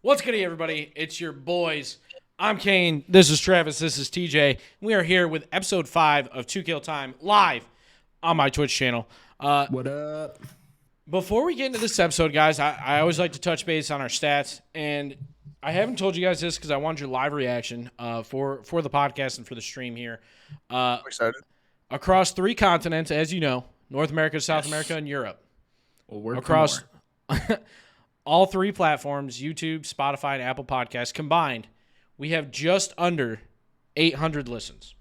What's good, everybody? It's your boys. I'm Kane. This is Travis. This is TJ. We are here with episode 5 of 2 Kill Time live on my Twitch channel. What up? Before we get into this episode, guys, I always like to touch base on our stats, and I haven't told you guys this because I want your live reaction for the podcast and for the stream here. I'm excited. Across 3 continents, as you know, North America, South America, and Europe. We'll work across all 3 platforms, YouTube, Spotify, and Apple Podcasts combined, we have just under 800 listens.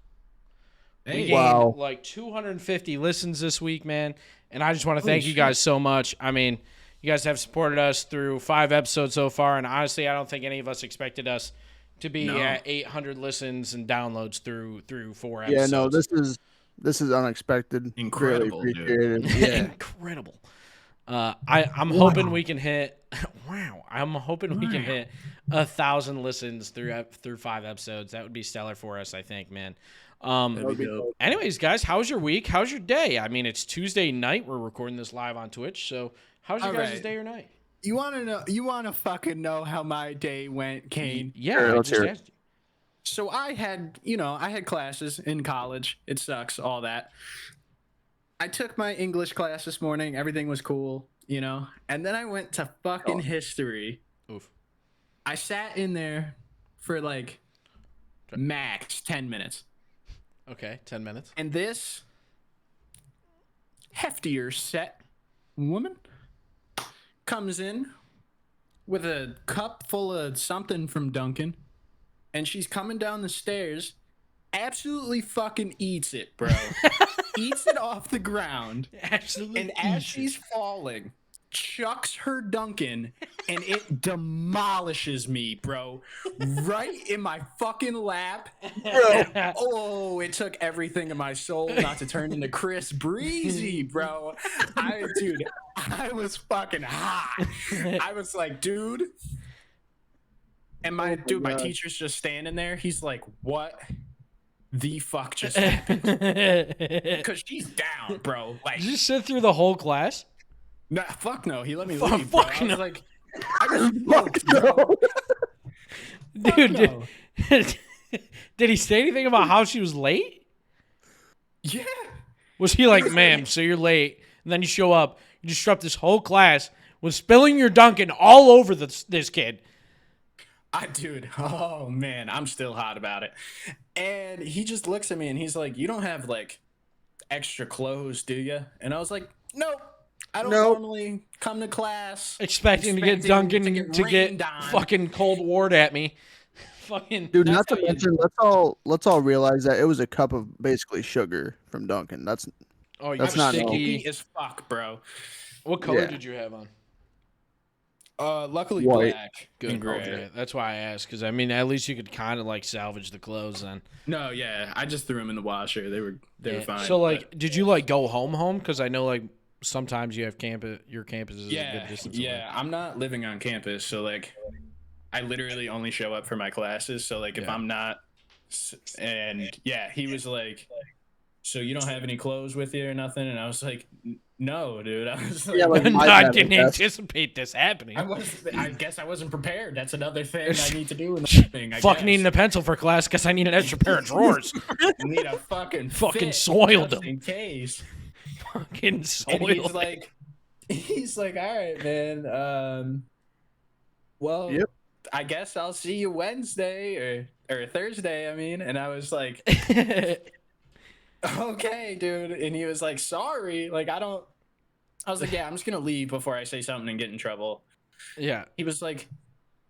We gained like 250 listens this week, man. And I just want to thank you guys so much. I mean, you guys have supported us through 5 episodes so far, and honestly, I don't think any of us expected us to be at 800 listens and downloads through 4 episodes. Yeah, no, this is unexpected. Incredible, really appreciated. Yeah. Incredible. I'm hoping we can hit. Wow, I'm hoping we can hit 1,000 listens through 5 episodes. That would be stellar for us, I think, man. Anyways, guys, how's your week? How's your day? I mean, it's Tuesday night. We're recording this live on Twitch. So, how's your guys' day or night? You want to know? You want to fucking know how my day went, Kane? Yeah, I just asked you. So I had classes in college. It sucks, all that. I took my English class this morning. Everything was cool, And then I went to fucking history. Oof. I sat in there for like max 10 minutes. Okay, 10 minutes. And this heftier set woman comes in with a cup full of something from Dunkin', and she's coming down the stairs, absolutely fucking eats it, bro. Eats it off the ground. Absolutely. And as she's falling, chucks her Dunkin', and it demolishes me, bro. Right in my fucking lap. Bro. Oh, it took everything in my soul not to turn into Chris Breezy, bro. I was fucking hot. I was like, dude. And my teacher's just standing there. He's like, what the fuck just happened? Because she's down, bro. Like, did you sit through the whole class? Nah, fuck no. He let me leave, bro. I was like, dude, did he say anything about how she was late? Yeah. Was he like, ma'am, so you're late, and then you show up, you disrupt this whole class with spilling your Dunkin' all over this kid? Dude, oh man, I'm still hot about it. And he just looks at me and he's like, you don't have like extra clothes, do you? And I was like, nope. I don't normally come to class expecting to get Dunkin' to get fucking cold Ward at me. Fucking dude, not to mention, let's all realize that it was a cup of basically sugar from Dunkin'. That's not sticky as fuck, bro. What color did you have on? Luckily white. Black. Good. And gray. Okay. That's why I asked, because I mean, at least you could kind of like salvage the clothes then. No, yeah, I just threw them in the washer. They were fine. So like, did you like go home? Because I know like sometimes you have your campus is a good distance away. Yeah, I'm not living on campus, so like, I literally only show up for my classes. So like, if I'm not, and yeah, he was like, so you don't have any clothes with you or nothing? And I was like, no, dude. I was like, I didn't anticipate this happening. I guess I wasn't prepared. That's another thing I need to do in the thing. Fucking needing a pencil for class because I need an extra pair of drawers. Need a fucking soiled them in case. Fucking soiled. And he's like, all right, man. Well, I guess I'll see you Wednesday or Thursday. I mean, and I was like, okay, dude. And he was like, sorry. Like, I was like, yeah, I'm just going to leave before I say something and get in trouble. Yeah. He was like,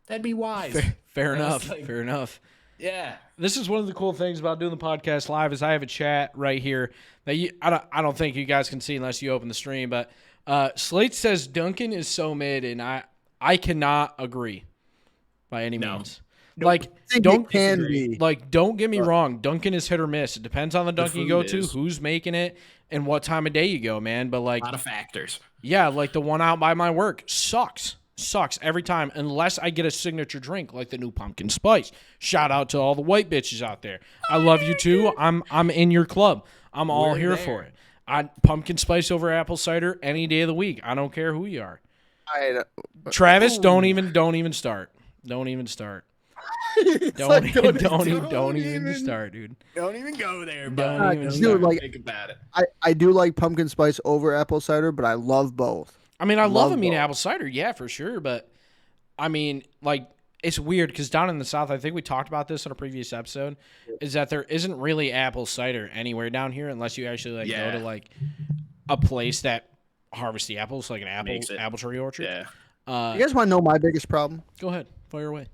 that'd be wise. Fair enough. Like, fair enough. Yeah. This is one of the cool things about doing the podcast live is I have a chat right here that I don't think you guys can see unless you open the stream, but Slate says Dunkin' is so mid, and I cannot agree by any means. Like, don't get me wrong. Dunkin' is hit or miss. It depends on the Dunkin' you go to, who's making it, and what time of day you go, man. But like a lot of factors. Yeah, like the one out by my work sucks. sucks every time unless I get a signature drink like the new pumpkin spice. Shout out to all the white bitches out there. I love you too. I'm in your club. I'm all here for it. Pumpkin spice over apple cider any day of the week. I don't care who you are. Travis, don't even start. Don't even start. Don't even start, dude. Don't even go there, bud. Think about it. I do like pumpkin spice over apple cider, but I love both. I mean, I love apple cider, yeah, for sure. But I mean, like, it's weird because down in the South, I think we talked about this in a previous episode, is that there isn't really apple cider anywhere down here unless you actually go to like a place that harvests the apples, like an apple tree orchard. Yeah. You guys want to know my biggest problem? Go ahead, fire away.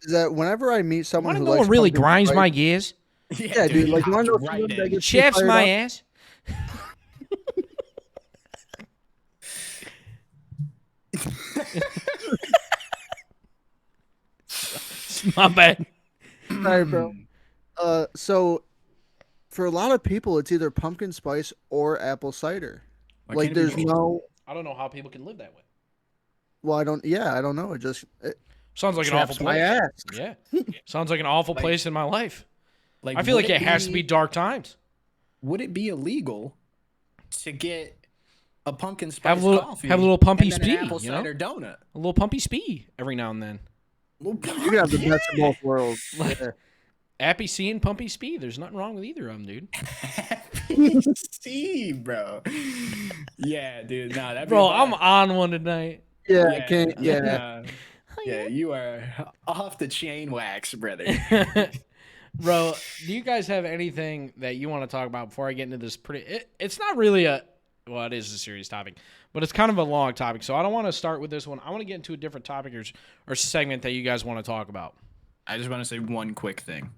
Is that whenever I meet someone who likes what really grinds spice, my gears? Yeah, dude. Like, you want to know right that gets chafs me my fired ass. My bad. Sorry, bro. So for a lot of people, it's either pumpkin spice or apple cider. Like, there's no. I don't know how people can live that way. Well, I don't. Yeah, I don't know. It sounds like an awful place. My ass. Yeah, sounds like an awful place in my life. Like, I feel like it has to be dark times. Would it be illegal to get a pumpkin spice coffee? Have a little pumpy and then spee, an apple cider donut. A little pumpy spee every now and then. You can have the best of both worlds. Yeah. Appy C and pumpy spee. There's nothing wrong with either of them, dude. Happy C, bro. Yeah, dude. Nah, that. Bro, I'm on one tonight. Yeah, I can't. Yeah. Yeah, you are off the chain wax, brother. Bro, do you guys have anything that you want to talk about before I get into this it's not really well, it is a serious topic, but it's kind of a long topic, so I don't want to start with this one. I want to get into a different topic or segment that you guys want to talk about. I just want to say one quick thing.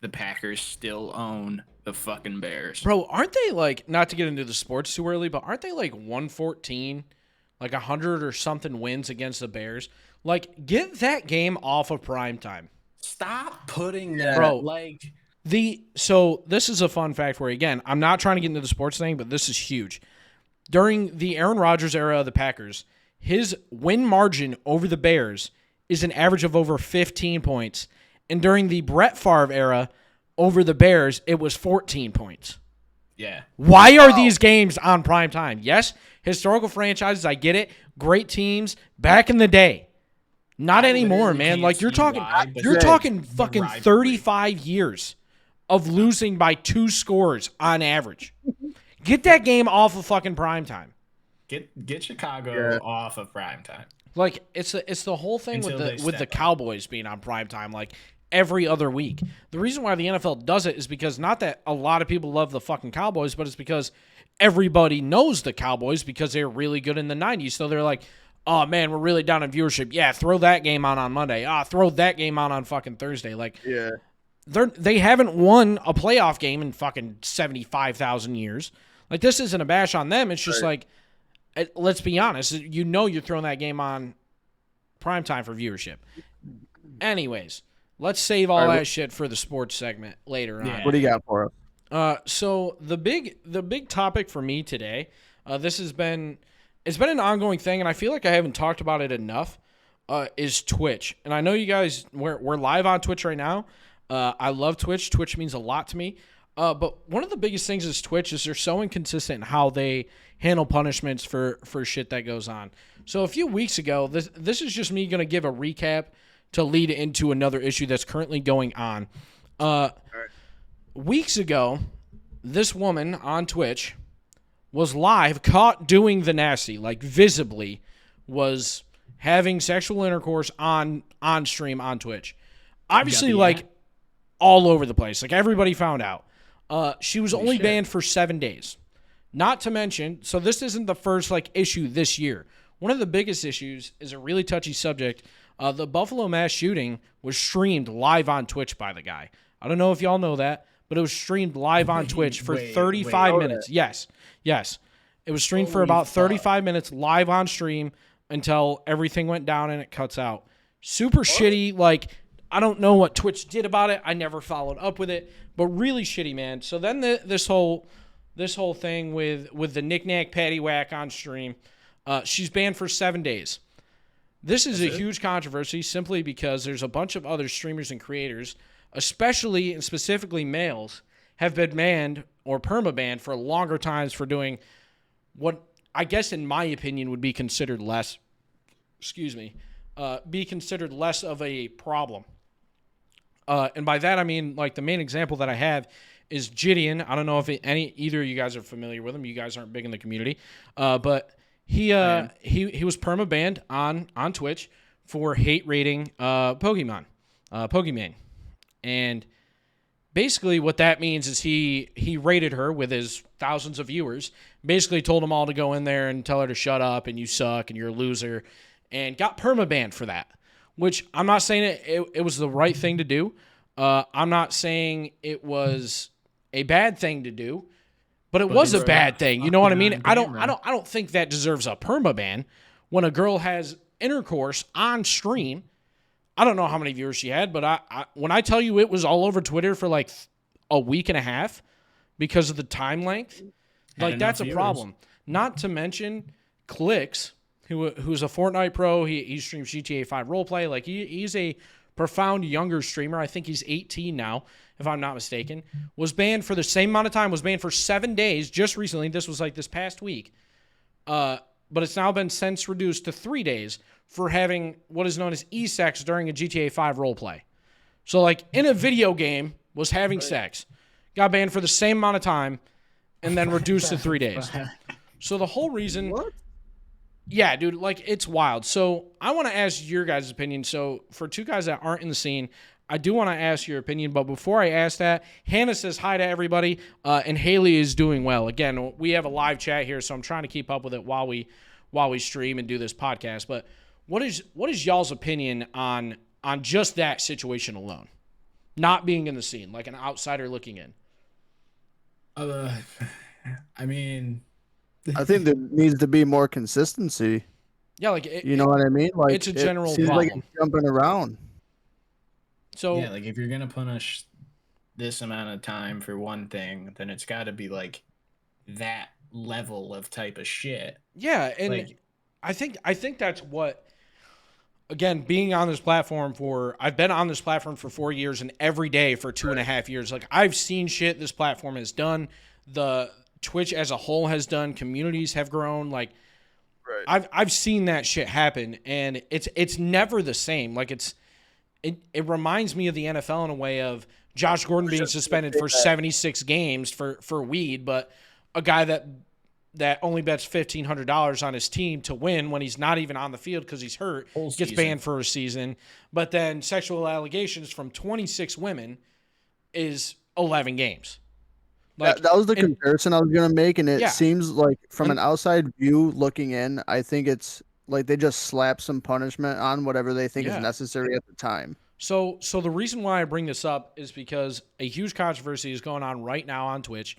The Packers still own the fucking Bears. Bro, aren't they like, not to get into the sports too early, but aren't they like 114, like 100 or something wins against the Bears? Like, get that game off of primetime. Stop putting that, bro. So this is a fun fact for you. Again, I'm not trying to get into the sports thing, but this is huge. During the Aaron Rodgers era of the Packers, his win margin over the Bears is an average of over 15 points. And during the Brett Favre era over the Bears, it was 14 points. Yeah. Why are these games on prime time? Yes, historical franchises, I get it. Great teams back in the day. Not anymore, man. Like, you're talking fucking 35 years of losing by 2 scores on average. Get that game off of fucking primetime. Get Chicago off of primetime. Like, it's the whole thing with the Cowboys being on primetime like every other week. The reason why the NFL does it is because not that a lot of people love the fucking Cowboys, but it's because everybody knows the Cowboys because they were really good in the 90s. So they're like, oh, man, we're really down in viewership. Yeah, throw that game on Monday. Throw that game on fucking Thursday. Like, yeah, they haven't won a playoff game in fucking 75,000 years. Like, this isn't a bash on them. It's just like, let's be honest. You're throwing that game on primetime for viewership. Anyways, let's save all that shit for the sports segment later on. What do you got for us? So the big topic for me today, it's been an ongoing thing, and I feel like I haven't talked about it enough, is Twitch. And I know you guys, we're live on Twitch right now. I love Twitch. Twitch means a lot to me. But one of the biggest things is Twitch is they're so inconsistent in how they handle punishments for shit that goes on. So a few weeks ago, this is just me going to give a recap to lead into another issue that's currently going on. Weeks ago, this woman on Twitch was live, caught doing the nasty, like visibly was having sexual intercourse on stream on Twitch. Obviously, like, all over the place. Like, everybody found out. She was only banned for 7 days. Not to mention, so this isn't the first, like, issue this year. One of the biggest issues is a really touchy subject. The Buffalo mass shooting was streamed live on Twitch by the guy. I don't know if y'all know that, but it was streamed live on Twitch for 35 minutes. Yes. It was streamed for about 35 minutes live on stream until everything went down and it cuts out. Super shitty. Like, I don't know what Twitch did about it. I never followed up with it, but really shitty, man. So then this whole thing with the knick-knack paddywhack on stream, she's banned for 7 days. This is a huge controversy simply because there's a bunch of other streamers and creators, especially and specifically males, have been banned or perma-banned for longer times for doing what I guess in my opinion would be considered less, be considered less of a problem. And by that I mean, like, the main example that I have is Gideon. I don't know if either of you guys are familiar with him. You guys aren't big in the community, but he was perma-banned on Twitch for hate rating Pokemon, and basically what that means is he rated her with his thousands of viewers, basically told them all to go in there and tell her to shut up and you suck and you're a loser, and got perma-banned for that, which I'm not saying it was the right thing to do. I'm not saying it was a bad thing to do, but it was a bad thing. You know what I mean? I don't think that deserves a perma-ban when a girl has intercourse on stream. I don't know how many viewers she had, but when I tell you it was all over Twitter for like a week and a half because of the time length, like, that's a problem. Not to mention Clicks, who's a Fortnite pro. He streams GTA 5 roleplay. Like, he's a profound younger streamer. I think he's 18 now, if I'm not mistaken. Was banned for the same amount of time. Was banned for 7 days just recently. This was like this past week. But it's now been since reduced to 3 days for having what is known as e-sex during a GTA 5 roleplay. So, like, in a video game, was having sex. Got banned for the same amount of time and then reduced to 3 days. So the whole reason... What? Yeah, dude, like, it's wild. So I want to ask your guys' opinion. So for two guys that aren't in the scene, I do want to ask your opinion. But before I ask that, Hannah says hi to everybody, and Haley is doing well. Again, we have a live chat here, so I'm trying to keep up with it while we stream and do this podcast. But what is y'all's opinion on just that situation alone? Not being in the scene, like an outsider looking in. I mean... I think there needs to be more consistency. Yeah, like you know what I mean? Like, it's a general seems problem. like it's jumping around. So yeah, like, if you're gonna punish this amount of time for one thing, then it's got to be like that level of type of shit. Yeah, and like, I think that's what. Again, being on this platform I've been on this platform for 4 years and every day for 2.5 years. Like, I've seen shit this platform has done. The Twitch as a whole has done. Communities have grown. Like, I've seen that shit happen, and it's never the same. Like, it reminds me of the NFL in a way of Josh Gordon being suspended for 76 games for weed, but a guy that only bets $1,500 on his team to win when he's not even on the field because he's hurt gets banned for a season. But then sexual allegations from 26 women is 11 games. Like, that was the comparison I was going to make, and it seems like from an outside view looking in, I think it's like they just slap some punishment on whatever they think is necessary at the time. So the reason why I bring this up is because a huge controversy is going on right now on Twitch.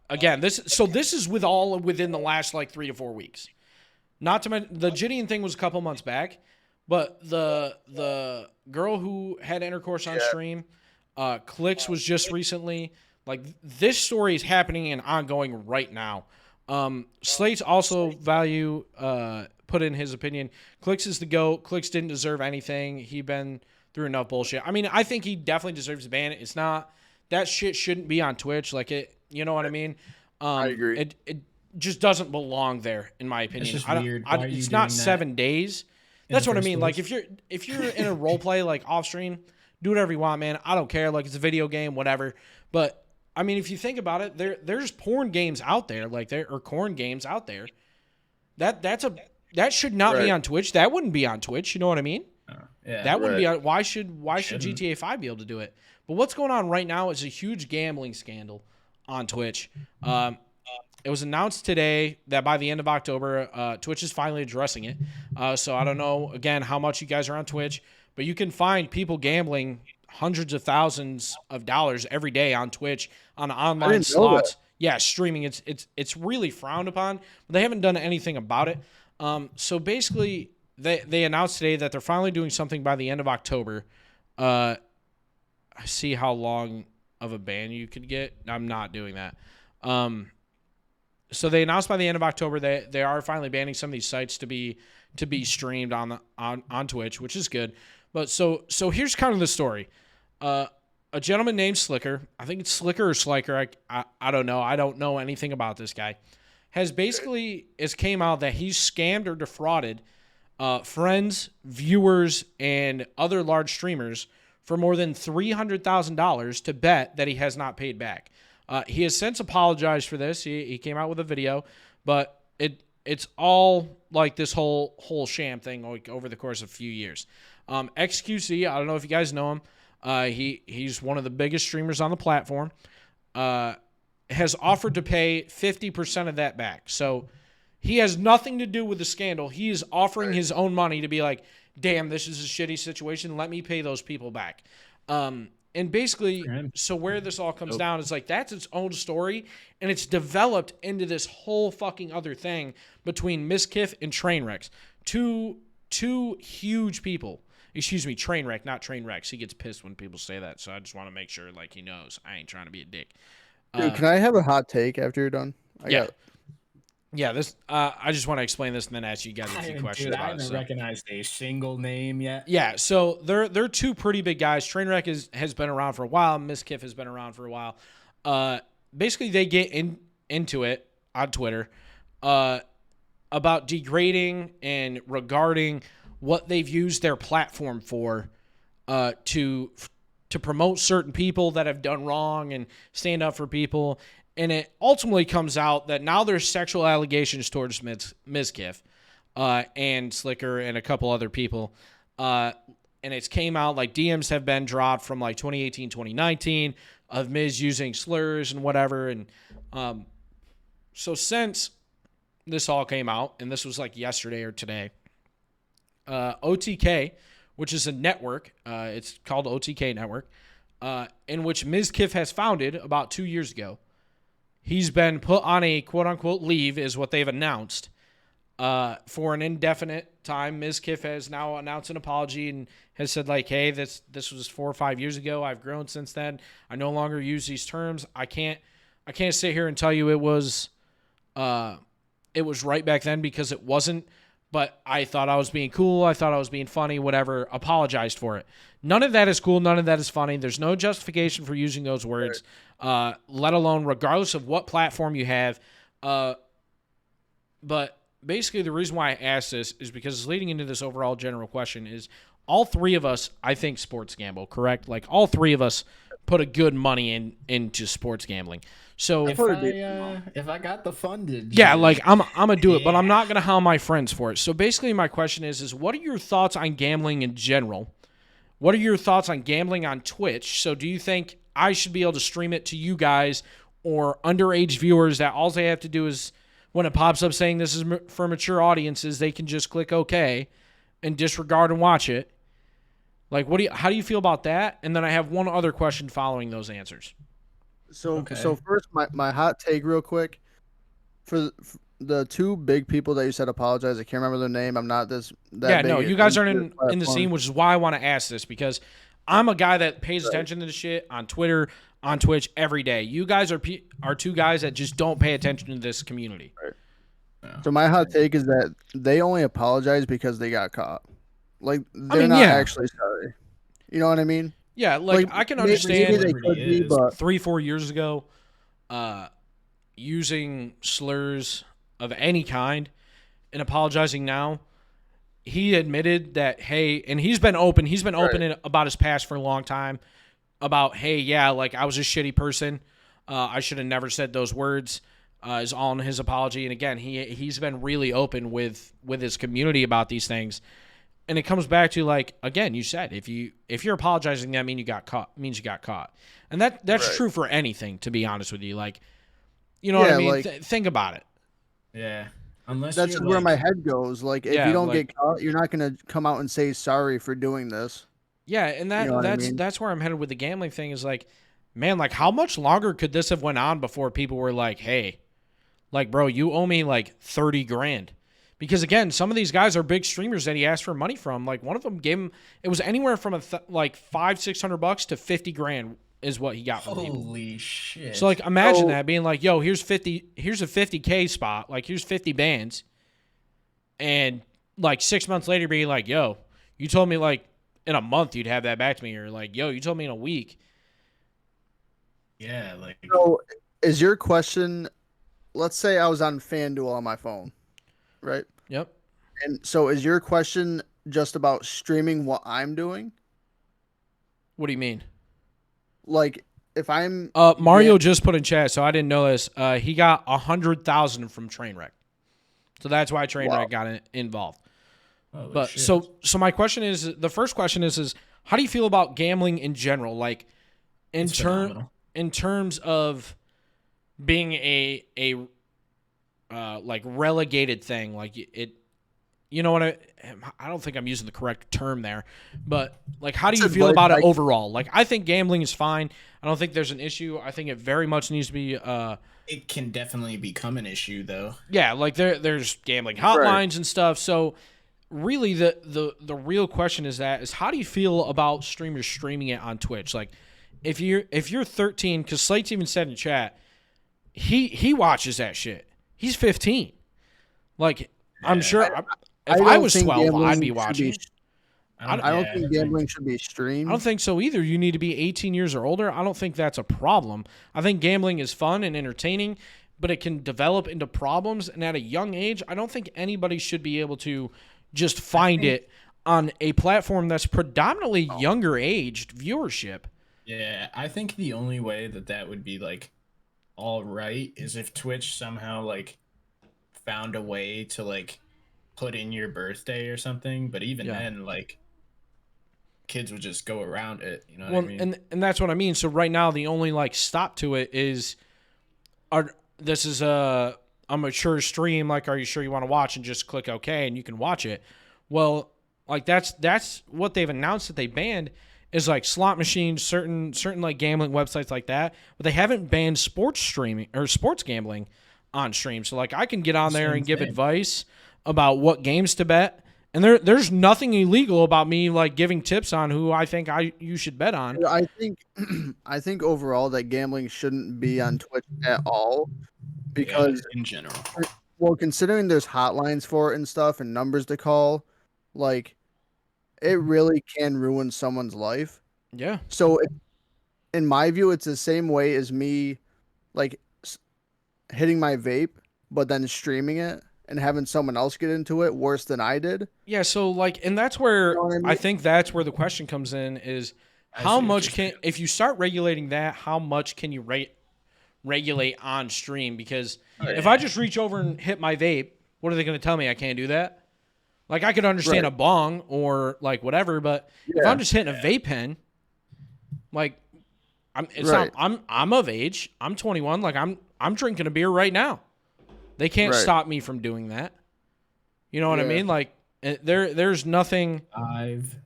Again, this is within the last like 3 to 4 weeks. Not to mention the Gideon thing was a couple months back, but the girl who had intercourse on stream, Clicks was just recently. Like, this story is happening and ongoing right now. Slate's also value put in his opinion. Clicks is the GOAT. Clicks didn't deserve anything. He been through enough bullshit. I mean, I think he definitely deserves a ban. It's not that shit shouldn't be on Twitch. Like, it, you know what I mean? I agree. It just doesn't belong there, in my opinion. It's just weird. It's not 7 days. That's what I mean. Like, if you're in a role play like off stream, do whatever you want, man. I don't care. Like, it's a video game, whatever. But I mean, if you think about it, there's porn games out there, like or corn games out there. That should not be on Twitch. That wouldn't be on Twitch. You know what I mean? That wouldn't be on. Why should GTA 5 be able to do it? But what's going on right now is a huge gambling scandal on Twitch. It was announced today that by the end of October, Twitch is finally addressing it. So I don't know, again, how much you guys are on Twitch, but you can find people gambling hundreds of thousands of dollars every day on Twitch on online slots. Yeah, streaming. It's really frowned upon, but they haven't done anything about it. So basically, they announced today that they're finally doing something by the end of October. I see how long of a ban you could get. I'm not doing that. So they announced by the end of October they are finally banning some of these sites to be streamed on Twitch, which is good. But so here's kind of the story. A gentleman named Slicker, I think it's Slicker or Sliker, I don't know. I don't know anything about this guy. It's came out that he's scammed or defrauded friends, viewers, and other large streamers for more than $300,000 to bet that he has not paid back. He has since apologized for this. He came out with a video, but it's all like this whole sham thing like over the course of a few years. XQC, I don't know if you guys know him. He's one of the biggest streamers on the platform. Has offered to pay 50% of that back. So he has nothing to do with the scandal. He is offering his own money to be like, damn, this is a shitty situation. Let me pay those people back. And basically, so where this all comes down is like that's its own story, and it's developed into this whole fucking other thing between Mizkif and Trainwrecks. Two huge people. Excuse me, Trainwreck, not Trainwrecks. He gets pissed when people say that, so I just want to make sure like he knows I ain't trying to be a dick. Dude, can I have a hot take after you're done? This. I just want to explain this and then ask you guys a few questions. I haven't recognized a single name yet. Yeah, so they're two pretty big guys. Trainwreck has been around for a while. Mizkif has been around for a while. Basically, they get into it on Twitter about degrading and regarding what they've used their platform for to promote certain people that have done wrong and stand up for people. And it ultimately comes out that now there's sexual allegations towards Mizkif and Slicker and a couple other people. And it's came out like DMs have been dropped from like 2018, 2019 of Miz using slurs and whatever. And so since this all came out, and this was like yesterday or today, OTK, which is a network, it's called OTK Network, in which Mizkif has founded about 2 years ago. He's been put on a quote-unquote leave, is what they've announced, for an indefinite time. Mizkif has now announced an apology and has said, like, hey, this was 4 or 5 years ago. I've grown since then. I no longer use these terms. I can't sit here and tell you it was right back then because it wasn't. But I thought I was being cool. I thought I was being funny, whatever. Apologized for it. None of that is cool. None of that is funny. There's no justification for using those words, let alone regardless of what platform you have. But basically the reason why I asked this is because leading into this overall general question is all three of us, I think, sports gamble, correct? Like all three of us put a good money into sports gambling. So if I got the funded, like I'm gonna do it, but I'm not gonna hound my friends for it. So basically, my question is what are your thoughts on gambling in general? What are your thoughts on gambling on Twitch? So do you think I should be able to stream it to you guys or underage viewers that all they have to do is when it pops up saying this is for mature audiences, they can just click OK and disregard and watch it? Like, how do you feel about that? And then I have one other question following those answers. So first, my hot take real quick. For the two big people that you said apologize, I can't remember their name. I'm not that big. No, you guys aren't in the scene, which is why I want to ask this, because I'm a guy that pays attention to this shit on Twitter, on Twitch every day. You guys are two guys that just don't pay attention to this community. Right. Yeah. So my hot take is that they only apologize because they got caught. Like, they're not actually sorry. You know what I mean? Yeah, like I can understand 3-4 years ago using slurs of any kind and apologizing now. He admitted that, hey, and he's been open about his past for a long time about, hey, yeah, like I was a shitty person. I should have never said those words is all in his apology. And again, he's been really open with his community about these things. And it comes back to, like, again, you said if you're apologizing, that means you got caught. And that's true for anything, to be honest with you. Like, you know what I mean? Like, think about it. Yeah. That's where my head goes. Like, if you don't get caught, you're not gonna come out and say sorry for doing this. Yeah, and that's where I'm headed with the gambling thing. Is like, man, like how much longer could this have went on before people were like, hey, like, bro, you owe me like $30,000. Because, again, some of these guys are big streamers that he asked for money from. Like, one of them gave him – it was anywhere from like $500-$600 to $50,000 is what he got from people. Holy shit. So like imagine that being like, yo, here's a 50K spot, like here's 50 bands, and like 6 months later being like, yo, you told me like in a month you'd have that back to me, or like, yo, you told me in a week. Yeah, like. So is your question? Let's say I was on FanDuel on my phone, right? Yep. And so is your question just about streaming what I'm doing? What do you mean? Like if I'm Mario just put in chat, so I didn't know this. He got 100,000 from Trainwreck, so that's why Trainwreck got involved. Holy but shit. so my question is, the first question is how do you feel about gambling in general, like in terms of being a like relegated thing, like it, you know what I don't think I'm using the correct term there, but like how do you feel about it overall? Like I think gambling is fine. I don't think there's an issue. I think it very much needs to be it can definitely become an issue though. Yeah, like there's gambling hotlines and stuff. So really the real question is how do you feel about streamers streaming it on Twitch? Like if you're 13, because Slate's even said in chat, he watches that shit. He's 15. Like I'm sure if I was 12, I'd be watching. I don't think gambling should be streamed. I don't think so either. You need to be 18 years or older. I don't think that's a problem. I think gambling is fun and entertaining, but it can develop into problems. And at a young age, I don't think anybody should be able to just find it on a platform that's predominantly younger aged viewership. Yeah, I think the only way that would be like all right is if Twitch somehow like found a way to like put in your birthday or something, but even then like kids would just go around it, you know what I mean? And that's what I mean. So right now the only like stop to it is this is a mature stream, like are you sure you want to watch, and just click OK and you can watch it. Well, like that's what they've announced that they banned is like slot machines, certain like gambling websites like that, but they haven't banned sports streaming or sports gambling on stream. So like I can get on there and give advice about what games to bet, and there's nothing illegal about me like giving tips on who I think you should bet on. I think overall that gambling shouldn't be on Twitch at all, because in general, well, considering there's hotlines for it and stuff and numbers to call, like it really can ruin someone's life. Yeah. So in my view, it's the same way as me like hitting my vape, but then streaming it and having someone else get into it worse than I did. Yeah, so like, and that's where You know what I mean? I think that's where the question comes in is how much if you start regulating that, how much can you regulate on stream? Because if I just reach over and hit my vape, what are they going to tell me? I can't do that? Like I could understand a bong or like whatever, but if I'm just hitting a vape pen, like I'm of age. I'm 21. Like I'm drinking a beer right now. They can't stop me from doing that. You know what I mean? Like there's nothing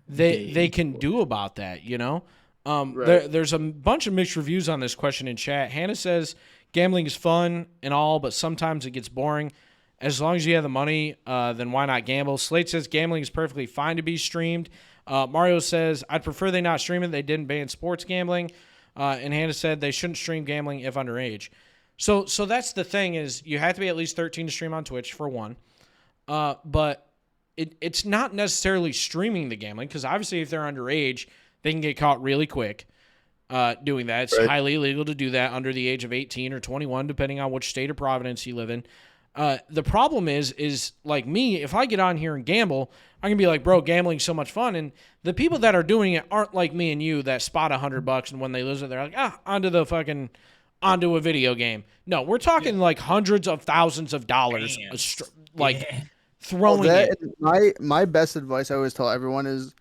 they can do about that, you know? There's a bunch of mixed reviews on this question in chat. Hannah says gambling is fun and all, but sometimes it gets boring. As long as you have the money, then why not gamble? Slate says gambling is perfectly fine to be streamed. Mario says, I'd prefer they not stream it. They didn't ban sports gambling. And Hannah said they shouldn't stream gambling if underage. So that's the thing is you have to be at least 13 to stream on Twitch for one. But it's not necessarily streaming the gambling, because obviously if they're underage, they can get caught really quick doing that. It's highly illegal to do that under the age of 18 or 21, depending on which state of Providence you live in. The problem is like me, if I get on here and gamble, I'm going to be like, bro, gambling's so much fun. And the people that are doing it aren't like me and you that spot $100 and when they lose it, they're like, onto a video game. No, we're talking like hundreds of thousands of dollars, throwing it. My best advice I always tell everyone is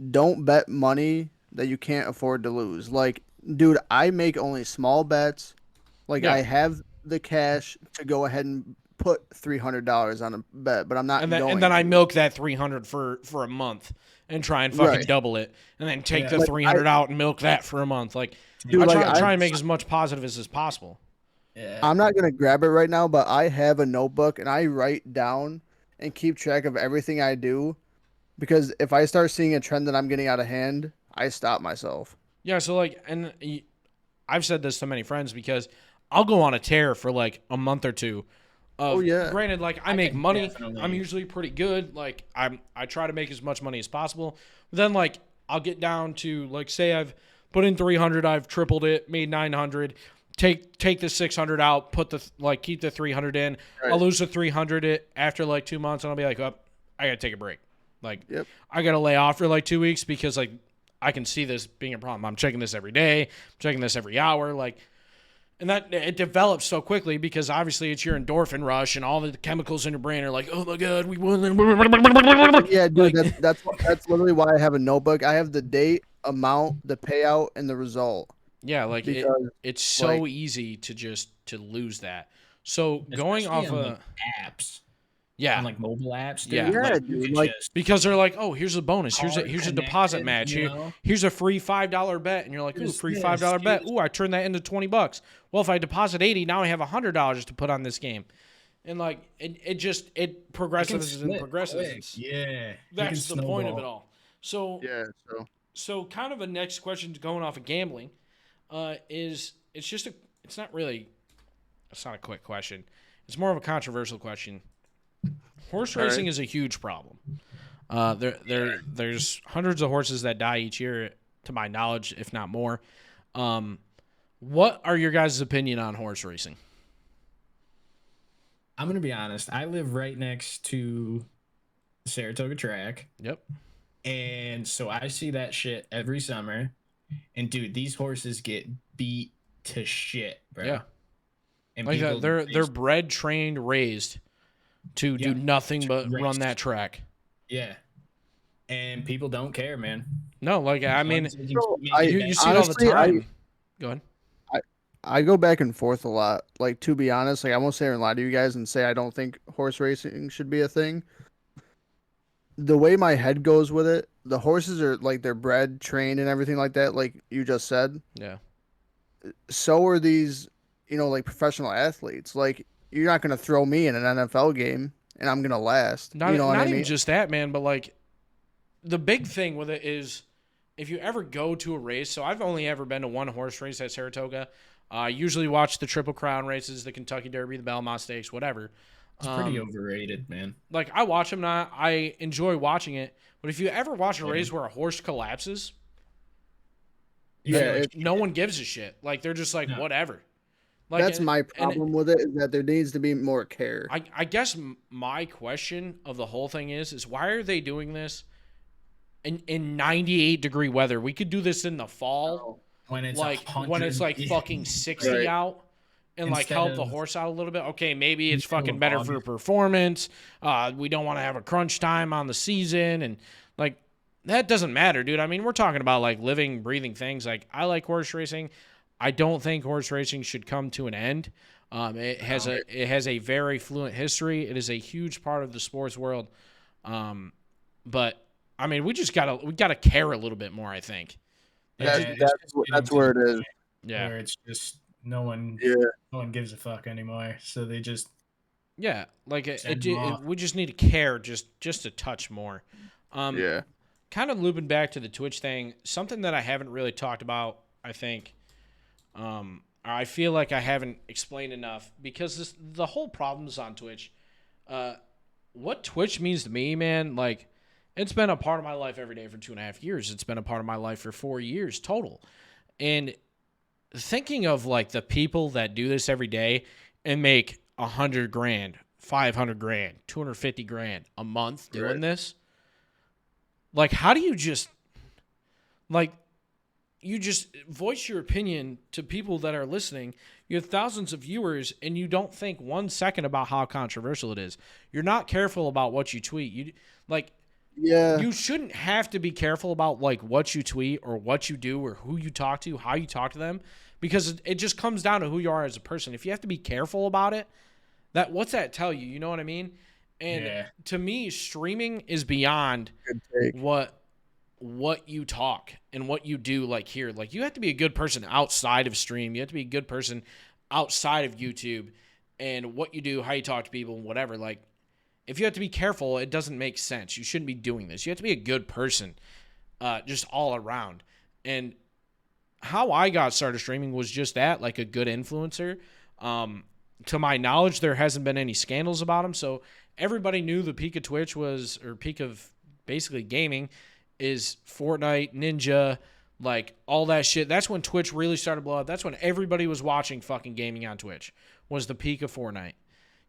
don't bet money that you can't afford to lose. Like, dude, I make only small bets. Like, I have the cash to go ahead and put $300 on a bet, but I'm not and then I milk that $300 for a month and try and fucking double it, and then take the $300 out and milk that for a month. Like, dude, I try and make as much positive as possible. Yeah. I'm not gonna grab it right now, but I have a notebook and I write down and keep track of everything I do, because if I start seeing a trend that I'm getting out of hand, I stop myself. Yeah, so like, and I've said this to many friends because I'll go on a tear for like a month or two. Granted, like I make money. definitely. I'm usually pretty good. Like I try to make as much money as possible. But then like I'll get down to like say I've put in 300, I've tripled it, made 900. Take the 600 out, keep the 300 in. Right. I'll lose the 300 after like 2 months, and I'll be like, oh, I gotta take a break. Like I gotta lay off for like 2 weeks because like I can see this being a problem. I'm checking this every day, I'm checking this every hour, like. And that it develops so quickly because obviously it's your endorphin rush and all the chemicals in your brain are like, oh my god, we won. Yeah, dude, that's literally why I have a notebook. I have the date, amount, the payout, and the result. Yeah, like it's so easy to lose that. So going off of apps. Yeah. On like mobile apps, dude. Yeah, dude. Like, because they're like, oh, here's a bonus. Here's a deposit match. Here's a free $5 bet. And you're like, ooh, free $5 bet. Ooh, I turned that into $20. Well, if I deposit 80, now I have $100 to put on this game. And like it progresses and progresses. Yeah. That's the point of it all. So so kind of a next question going off of gambling, is it's not a quick question. It's more of a controversial question. Horse racing is a huge problem. There's hundreds of horses that die each year, to my knowledge, if not more. What are your guys' opinion on horse racing? I'm gonna be honest. I live right next to the Saratoga track. Yep. And so I see that shit every summer. And dude, these horses get beat to shit, bro. Yeah. And like that, they're bred, trained, raised to do nothing but run that track. Yeah. And people don't care, man. No, like I mean, you see honestly, it all the time. Go ahead. I go back and forth a lot. Like, to be honest, like I won't say and lie to you guys and say I don't think horse racing should be a thing. The way my head goes with it, the horses are like they're bred, trained, and everything like that, like you just said. Yeah. So are these, like professional athletes. Like, you're not gonna throw me in an NFL game and I'm gonna last. Not what I mean? even just that, man, but like the big thing with it is if you ever go to a race. So I've only ever been to one horse race at Saratoga. I usually watch the Triple Crown races, the Kentucky Derby, the Belmont Stakes, whatever. It's pretty overrated, man. Like, I watch them now. I enjoy watching it. But if you ever watch a race where a horse collapses, no one gives a shit. Like, they're just like, whatever. Like, that's my problem with it, is that there needs to be more care. I guess my question of the whole thing is why are they doing this in 98-degree weather? We could do this in the fall. When it's like fucking 60 out and like help the horse out a little bit. Okay, maybe it's fucking better for performance. We don't want to have a crunch time on the season, and like that doesn't matter, dude. I mean, we're talking about like living, breathing things. Like, I like horse racing. I don't think horse racing should come to an end. It has a very fluent history. It is a huge part of the sports world. But I mean, we gotta care a little bit more, I think. That's where it is. Yeah. Where it's just no one gives a fuck anymore. So they just like we just need to care just a touch more. Kind of looping back to the Twitch thing, something that I haven't really talked about, I think. I feel like I haven't explained enough because the whole problem is on Twitch. What Twitch means to me, man, like, it's been a part of my life every day for 2.5 years. It's been a part of my life for 4 years total. And thinking of like the people that do this every day and make $100 grand, $500 grand, $250 grand a month doing this, like, how do you just voice your opinion to people that are listening? You have thousands of viewers and you don't think 1 second about how controversial it is. You're not careful about what you tweet. You shouldn't have to be careful about like what you tweet or what you do or who you talk to, how you talk to them, because it just comes down to who you are as a person. If you have to be careful about it, what's that tell you? You know what I mean? And to me, streaming is beyond what you talk and what you do. Like, here, like, you have to be a good person outside of stream. You have to be a good person outside of YouTube, and what you do, how you talk to people, and whatever. Like, if you have to be careful, it doesn't make sense. You shouldn't be doing this. You have to be a good person, just all around. And how I got started streaming was just that, like a good influencer. To my knowledge, there hasn't been any scandals about him. So everybody knew the peak of Twitch was, or peak of basically gaming is Fortnite, Ninja, like all that shit. That's when Twitch really started to blow up. That's when everybody was watching fucking gaming on Twitch, was the peak of Fortnite,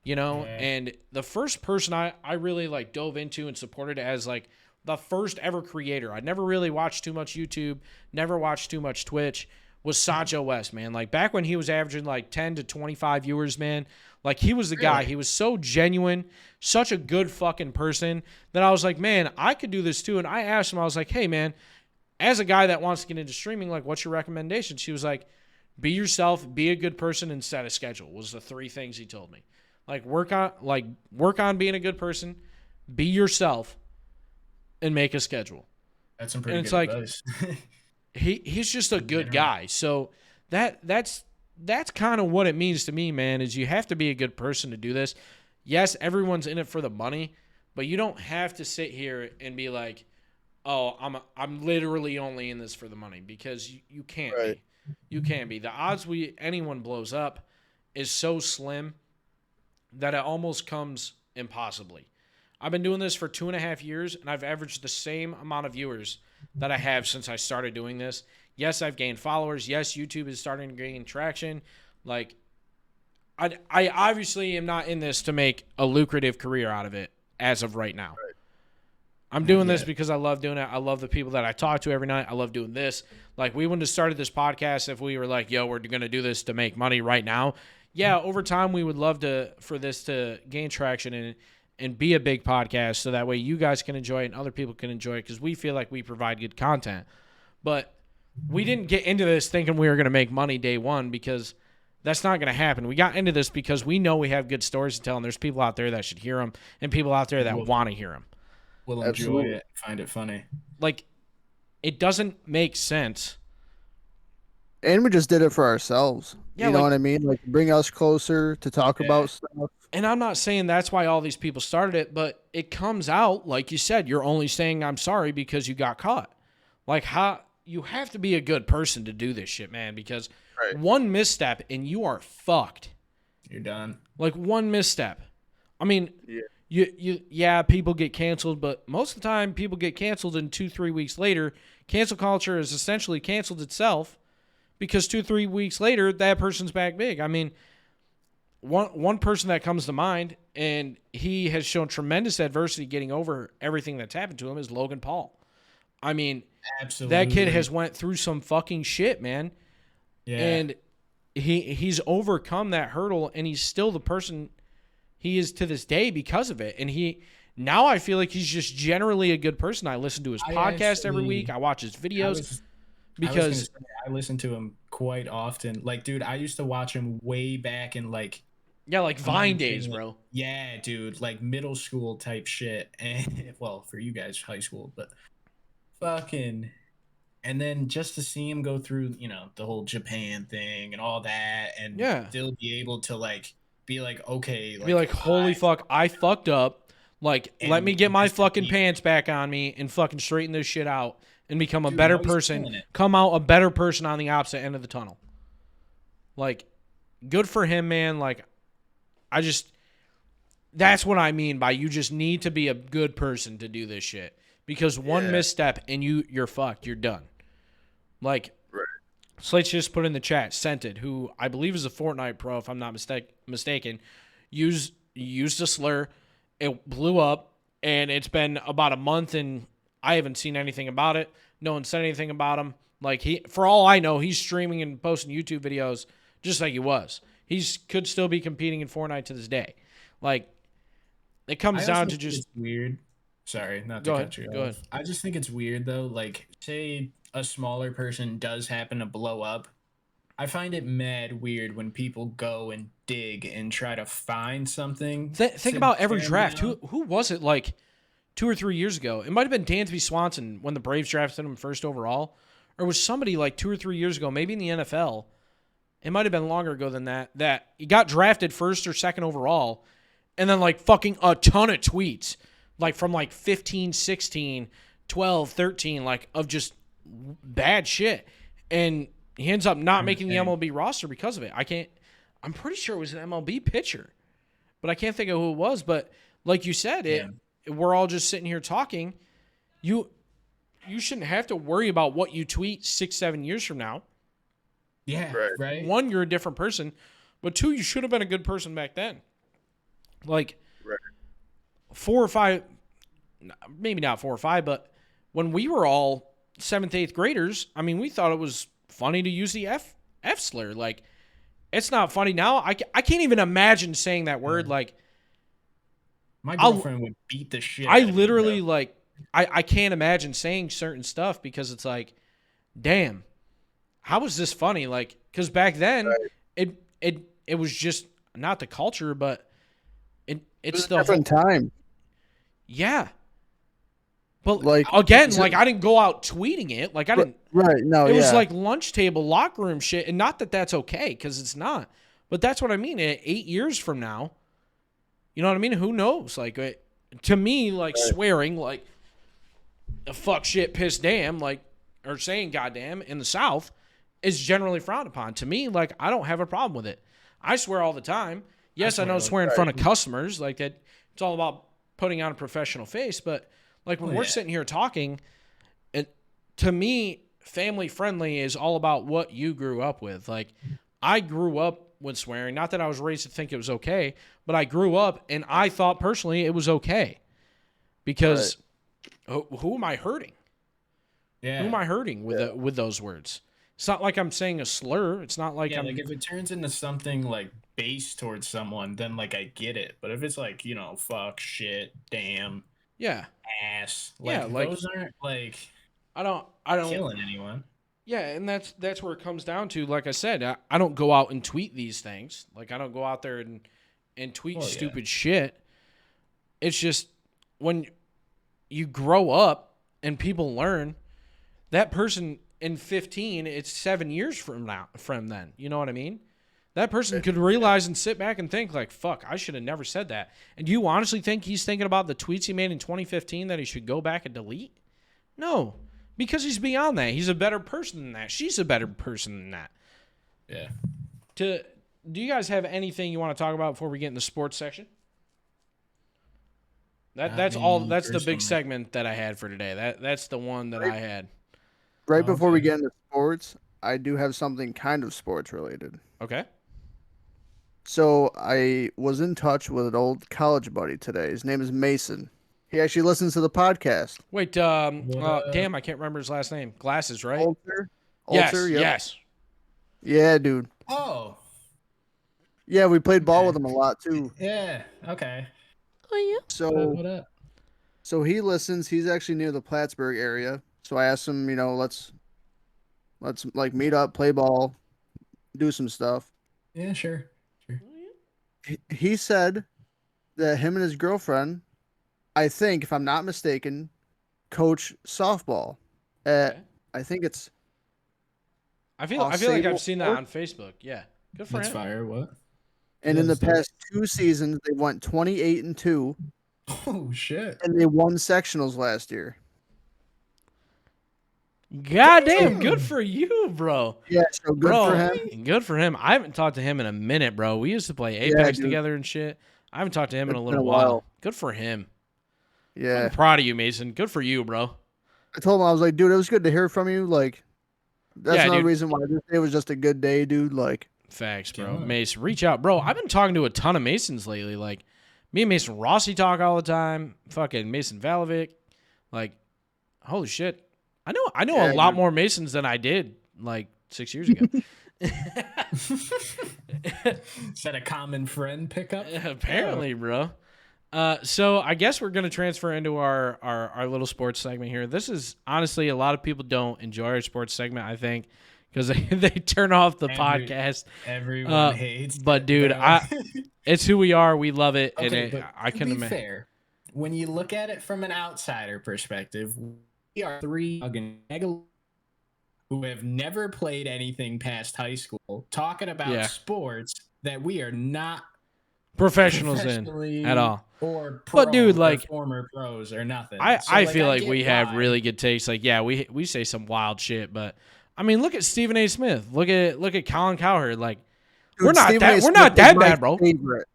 you know? Yeah. And the first person I really like dove into and supported as like the first ever creator, I never really watched too much YouTube, never watched too much Twitch, was Sancho West, man. Like back when he was averaging like 10 to 25 viewers, man, like he was the guy. He was so genuine, such a good fucking person that I was like, man, I could do this too. And I asked him, I was like, hey, man, as a guy that wants to get into streaming, like, what's your recommendation? She was like, be yourself, be a good person, and set a schedule, was the 3 things he told me. Like, work on being a good person, be yourself, and make a schedule. That's some pretty good advice. He's just a good guy. So that's kind of what it means to me, man, is you have to be a good person to do this. Yes, everyone's in it for the money, but you don't have to sit here and be like, oh, I'm literally only in this for the money, because you can't be. You can't be. The odds anyone blows up is so slim that it almost comes impossibly. I've been doing this for 2.5 years, and I've averaged the same amount of viewers that I have since I started doing this. Yes, I've gained followers. Yes, YouTube is starting to gain traction. Like, I obviously am not in this to make a lucrative career out of it as of right now. I'm doing this because I love doing it. I love the people that I talk to every night. I love doing this. Like, we wouldn't have started this podcast if we were like, yo, we're going to do this to make money right now. Yeah, over time, we would love for this to gain traction and be a big podcast, so that way you guys can enjoy it and other people can enjoy it, because we feel like we provide good content. But we didn't get into this thinking we were going to make money day one, because that's not going to happen. We got into this because we know we have good stories to tell, and there's people out there that should hear them and people out there that want to hear them. We'll enjoy it, find it funny. Like, it doesn't make sense. And we just did it for ourselves. Yeah, you know what I mean? Like, bring us closer to talk about stuff. And I'm not saying that's why all these people started it, but it comes out, like you said, you're only saying I'm sorry because you got caught. Like, you have to be a good person to do this shit, man, because one misstep and you are fucked. You're done. Like, one misstep. I mean, people get canceled, but most of the time people get canceled, and 2-3 weeks later, cancel culture has essentially canceled itself, because 2-3 weeks later, that person's back big. I mean, one person that comes to mind, and he has shown tremendous adversity getting over everything that's happened to him, is Logan Paul. I mean, absolutely, that kid has went through some fucking shit, man. Yeah. And he's overcome that hurdle, and he's still the person he is to this day because of it. And now I feel like he's just generally a good person. I listen to his podcast every week. I watch his videos because I listen to him quite often. Like, dude, I used to watch him way back in like Vine days, bro. Yeah, dude, like middle school type shit. And well, for you guys, high school, but fucking. And then just to see him go through, the whole Japan thing and all that, and still be able to be like, okay, be like, holy fuck, I fucked up. Like, let me get my fucking pants back on me and fucking straighten this shit out and become a better person. Come out a better person on the opposite end of the tunnel. Like, good for him, man. Like, that's what I mean by you just need to be a good person to do this shit. Because one misstep and you're fucked. You're done. Like, Slate's just put in the chat, Scented, who I believe is a Fortnite pro, if I'm not mistaken, used a slur. It blew up, and it's been about a month, and I haven't seen anything about it. No one said anything about him. Like, for all I know, he's streaming and posting YouTube videos just like he was. He could still be competing in Fortnite to this day. Like, it comes down to just... It's weird. Sorry, not to cut you off. Go ahead. I just think it's weird, though. Like, say a smaller person does happen to blow up. I find it mad weird when people go and dig and try to find something. Think about every draft. Who was it like 2 or 3 years ago? It might have been Dansby Swanson when the Braves drafted him first overall. Or was somebody like 2 or 3 years ago, maybe in the NFL. It might have been longer ago than that he got drafted first or second overall. And then like fucking a ton of tweets. Like from like 15, 16, 12, 13, like of just bad shit. And He ends up not making the MLB roster because of it. I'm pretty sure it was an MLB pitcher, but I can't think of who it was. But like you said, we're all just sitting here talking. You shouldn't have to worry about what you tweet 6-7 years from now. Yeah, right. 1, you're a different person, but 2, you should have been a good person back then. Like 4 or 5, maybe not 4 or 5, but when we were all 7th, 8th graders, I mean, we thought it was funny to use the F slur. Like, it's not funny now. I can't even imagine saying that word. Like, my girlfriend would beat the shit. I literally like. I can't imagine saying certain stuff because it's like, damn, how is this funny? Like, because back then it was just not the culture, but it's the different time. Yeah. But like again, like I didn't go out tweeting it. Like I didn't. Right. No. It was like lunch table, locker room shit, and not that that's okay because it's not. But that's what I mean. 8 years from now, you know what I mean? Who knows? Like to me, like swearing, like fuck, shit, piss, damn, like or saying goddamn in the South is generally frowned upon. To me, like I don't have a problem with it. I swear all the time. Yes, I know swear in front of customers like that. It's all about putting on a professional face, but. Like, when we're sitting here talking, to me, family friendly is all about what you grew up with. Like, I grew up with swearing. Not that I was raised to think it was okay, but I grew up and I thought personally it was okay. Because who am I hurting? Yeah. Who am I hurting with those words? It's not like I'm saying a slur. It's not like I'm... like, if it turns into something, like, based towards someone, then, like, I get it. But if it's like, you know, fuck, shit, damn... Yeah. Ass. Like, those aren't like I don't killing anyone. Yeah, and that's where it comes down to. Like I said, I don't go out and tweet these things. Like I don't go out there and tweet stupid shit. It's just when you grow up and people learn, that person in 15, it's 7 years from then. You know what I mean? That person could realize and sit back and think like, fuck, I should have never said that. And do you honestly think he's thinking about the tweets he made in 2015 that he should go back and delete? No, because he's beyond that. He's a better person than that. She's a better person than that. Yeah. Do you guys have anything you want to talk about before we get in the sports section? That's the big segment that I had for today. That's the one that I had. Right before we get into sports, I do have something kind of sports related. Okay. So I was in touch with an old college buddy today. His name is Mason. He actually listens to the podcast. Wait, damn, I can't remember his last name. Glasses, right? Alter, yes, yep. Yes. Yeah, dude. Oh. Yeah, we played ball with him a lot too. Yeah. Okay. Oh yeah. What up? So he listens. He's actually near the Plattsburgh area. So I asked him, let's like meet up, play ball, do some stuff. Yeah, sure. He said that him and his girlfriend, I think, if I'm not mistaken, coach softball at, I think it's... I feel like I've seen that on Facebook. Yeah. Good for him. That's fire. What? And in the past 2 seasons, they went 28-2. Oh, shit. And they won sectionals last year. Goddamn, good for you, bro. Yeah, so good for him. Good for him. I haven't talked to him in a minute, bro. We used to play Apex together and shit. I haven't talked to him in a little while. Good for him. Yeah. I'm proud of you, Mason. Good for you, bro. I told him, I was like, dude, it was good to hear from you. Like, that's another reason why this day was just a good day, dude. Like, facts, bro. Mason, reach out. Bro, I've been talking to a ton of Masons lately. Like, me and Mason Rossi talk all the time. Fucking Mason Valovic. Like, holy shit. I know a lot more Masons than I did like 6 years ago. Is that a common friend pickup? Apparently, bro. So I guess we're gonna transfer into our little sports segment here. This is honestly, a lot of people don't enjoy our sports segment, I think, because they turn off the podcast. Everyone hates. But dude, it's who we are. We love it, Okay, and but I can be imagine. fair. When you look at it from an outsider perspective, we are 3 who have never played anything past high school talking about sports that we are not professionals in at all. Or but dude, like former pros or nothing. I feel like we have really good takes. Like, yeah, we say some wild shit, but I mean, look at Stephen A. Smith. Look at Colin Cowherd. Like, Dude, we're not Stephen A. that Smith bad, is my bro. favorite.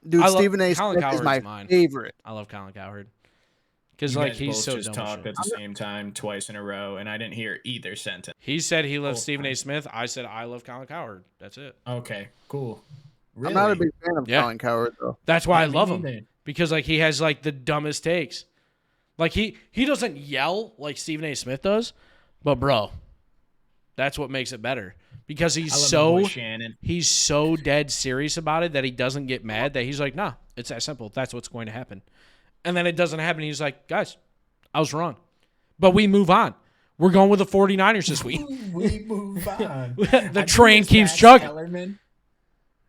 Dude, Stephen A. Colin Smith is Cowherd's my mine. favorite. I love Colin Cowherd because You like guys he's both so just dumb. talked at the same time twice in a row, and I didn't hear either sentence. He said he loves Oh, Stephen A. Smith. I said I love Colin Cowherd. That's it. Okay, cool. Really? I'm not a big fan of Colin Cowherd though. That's why I me love him neither. because like he has like the dumbest takes. Like he doesn't yell like Stephen A. Smith does, but bro, that's what makes it better because I love my boy Shannon. he's so dead serious about it that he doesn't get mad. That he's like, nah, it's that simple. That's what's going to happen, and then it doesn't happen. He's like, guys, I was wrong, but we move on. We're going with the 49ers this week. We move on. The train keeps chugging. Kellerman.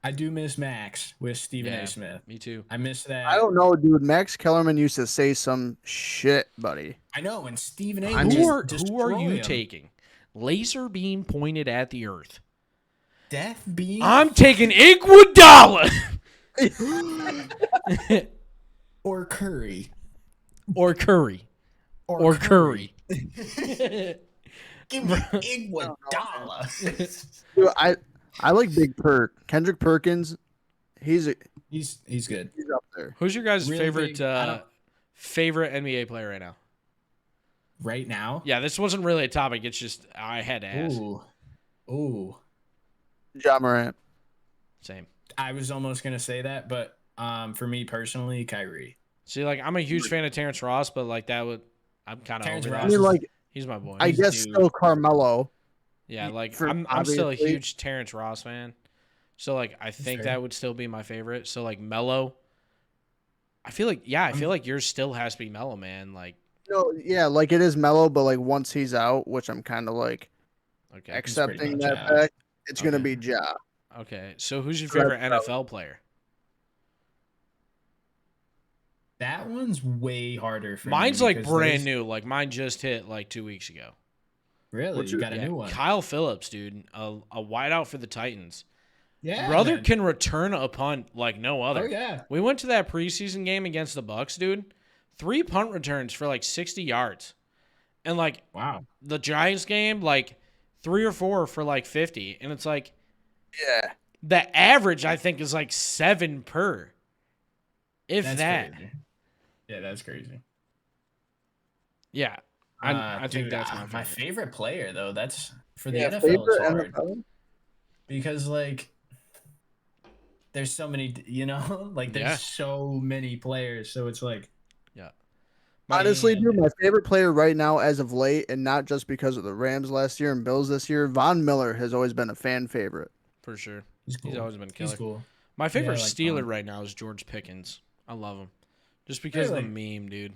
I do miss Max with Stephen Yeah, A. Smith. me too. I miss that. I don't know, dude. Max Kellerman used to say some shit, buddy. I know, and Stephen A. I would mean- Who are you destroy him. taking? Laser beam pointed at the earth. Death beam I'm taking Iguodala or Curry or Curry or Curry. Give me Iguodala. Dude, I like Big Perk. Kendrick Perkins, he's He's good. he's up there. Who's your guys' Really favorite big- I don't- favorite NBA player right now? Right now? Yeah, this wasn't really a topic. It's just I had to ask. Ooh. Ja Morant. Same. I was almost gonna say that, but for me personally, Kyrie. See, like I'm a huge fan of Terrence Ross, but like I'm kind of Terrence over Ross I that. mean, like, He's my boy. I guess dude. still Carmelo. Yeah, like for- I'm still a obviously. huge Terrence Ross fan. So like I think fair. that would still be my favorite. So like Melo. I feel like yours still has to be Melo, man. Like No, yeah, like it is Melo, but like once he's out, which I'm kind of like okay. accepting much that out. fact, it's gonna Okay. be Ja. Okay. So who's your So that's favorite NFL player? That one's way harder for Mine's me like because brand there's- new. Like mine just hit like 2 weeks ago. Really? What's You your- got a Yeah, new one. Kyle Phillips, dude. A wideout for the Titans. Yeah. Brother man. can return a punt like no other. Oh yeah. We went to that preseason game against the Bucks, dude. 3 punt returns for like 60 yards. And like Wow. the Giants game, like 3 or 4 for like 50. And it's like Yeah. the average I think is like 7 per. If That's that. crazy. Yeah, that's crazy. Yeah. I think Dude, that's my favorite player though. That's for the Yeah, NFL. It's favorite hard NFL? because like there's so many, like there's Yeah. so many players. So it's like, Honestly, man. dude, my favorite player right now as of late, and not just because of the Rams last year and Bills this year, Von Miller has always been a fan favorite. For sure. He's cool. He's always been a killer. He's cool. My favorite I like Steeler Von. right now is George Pickens. I love him. Just because of the meme, dude.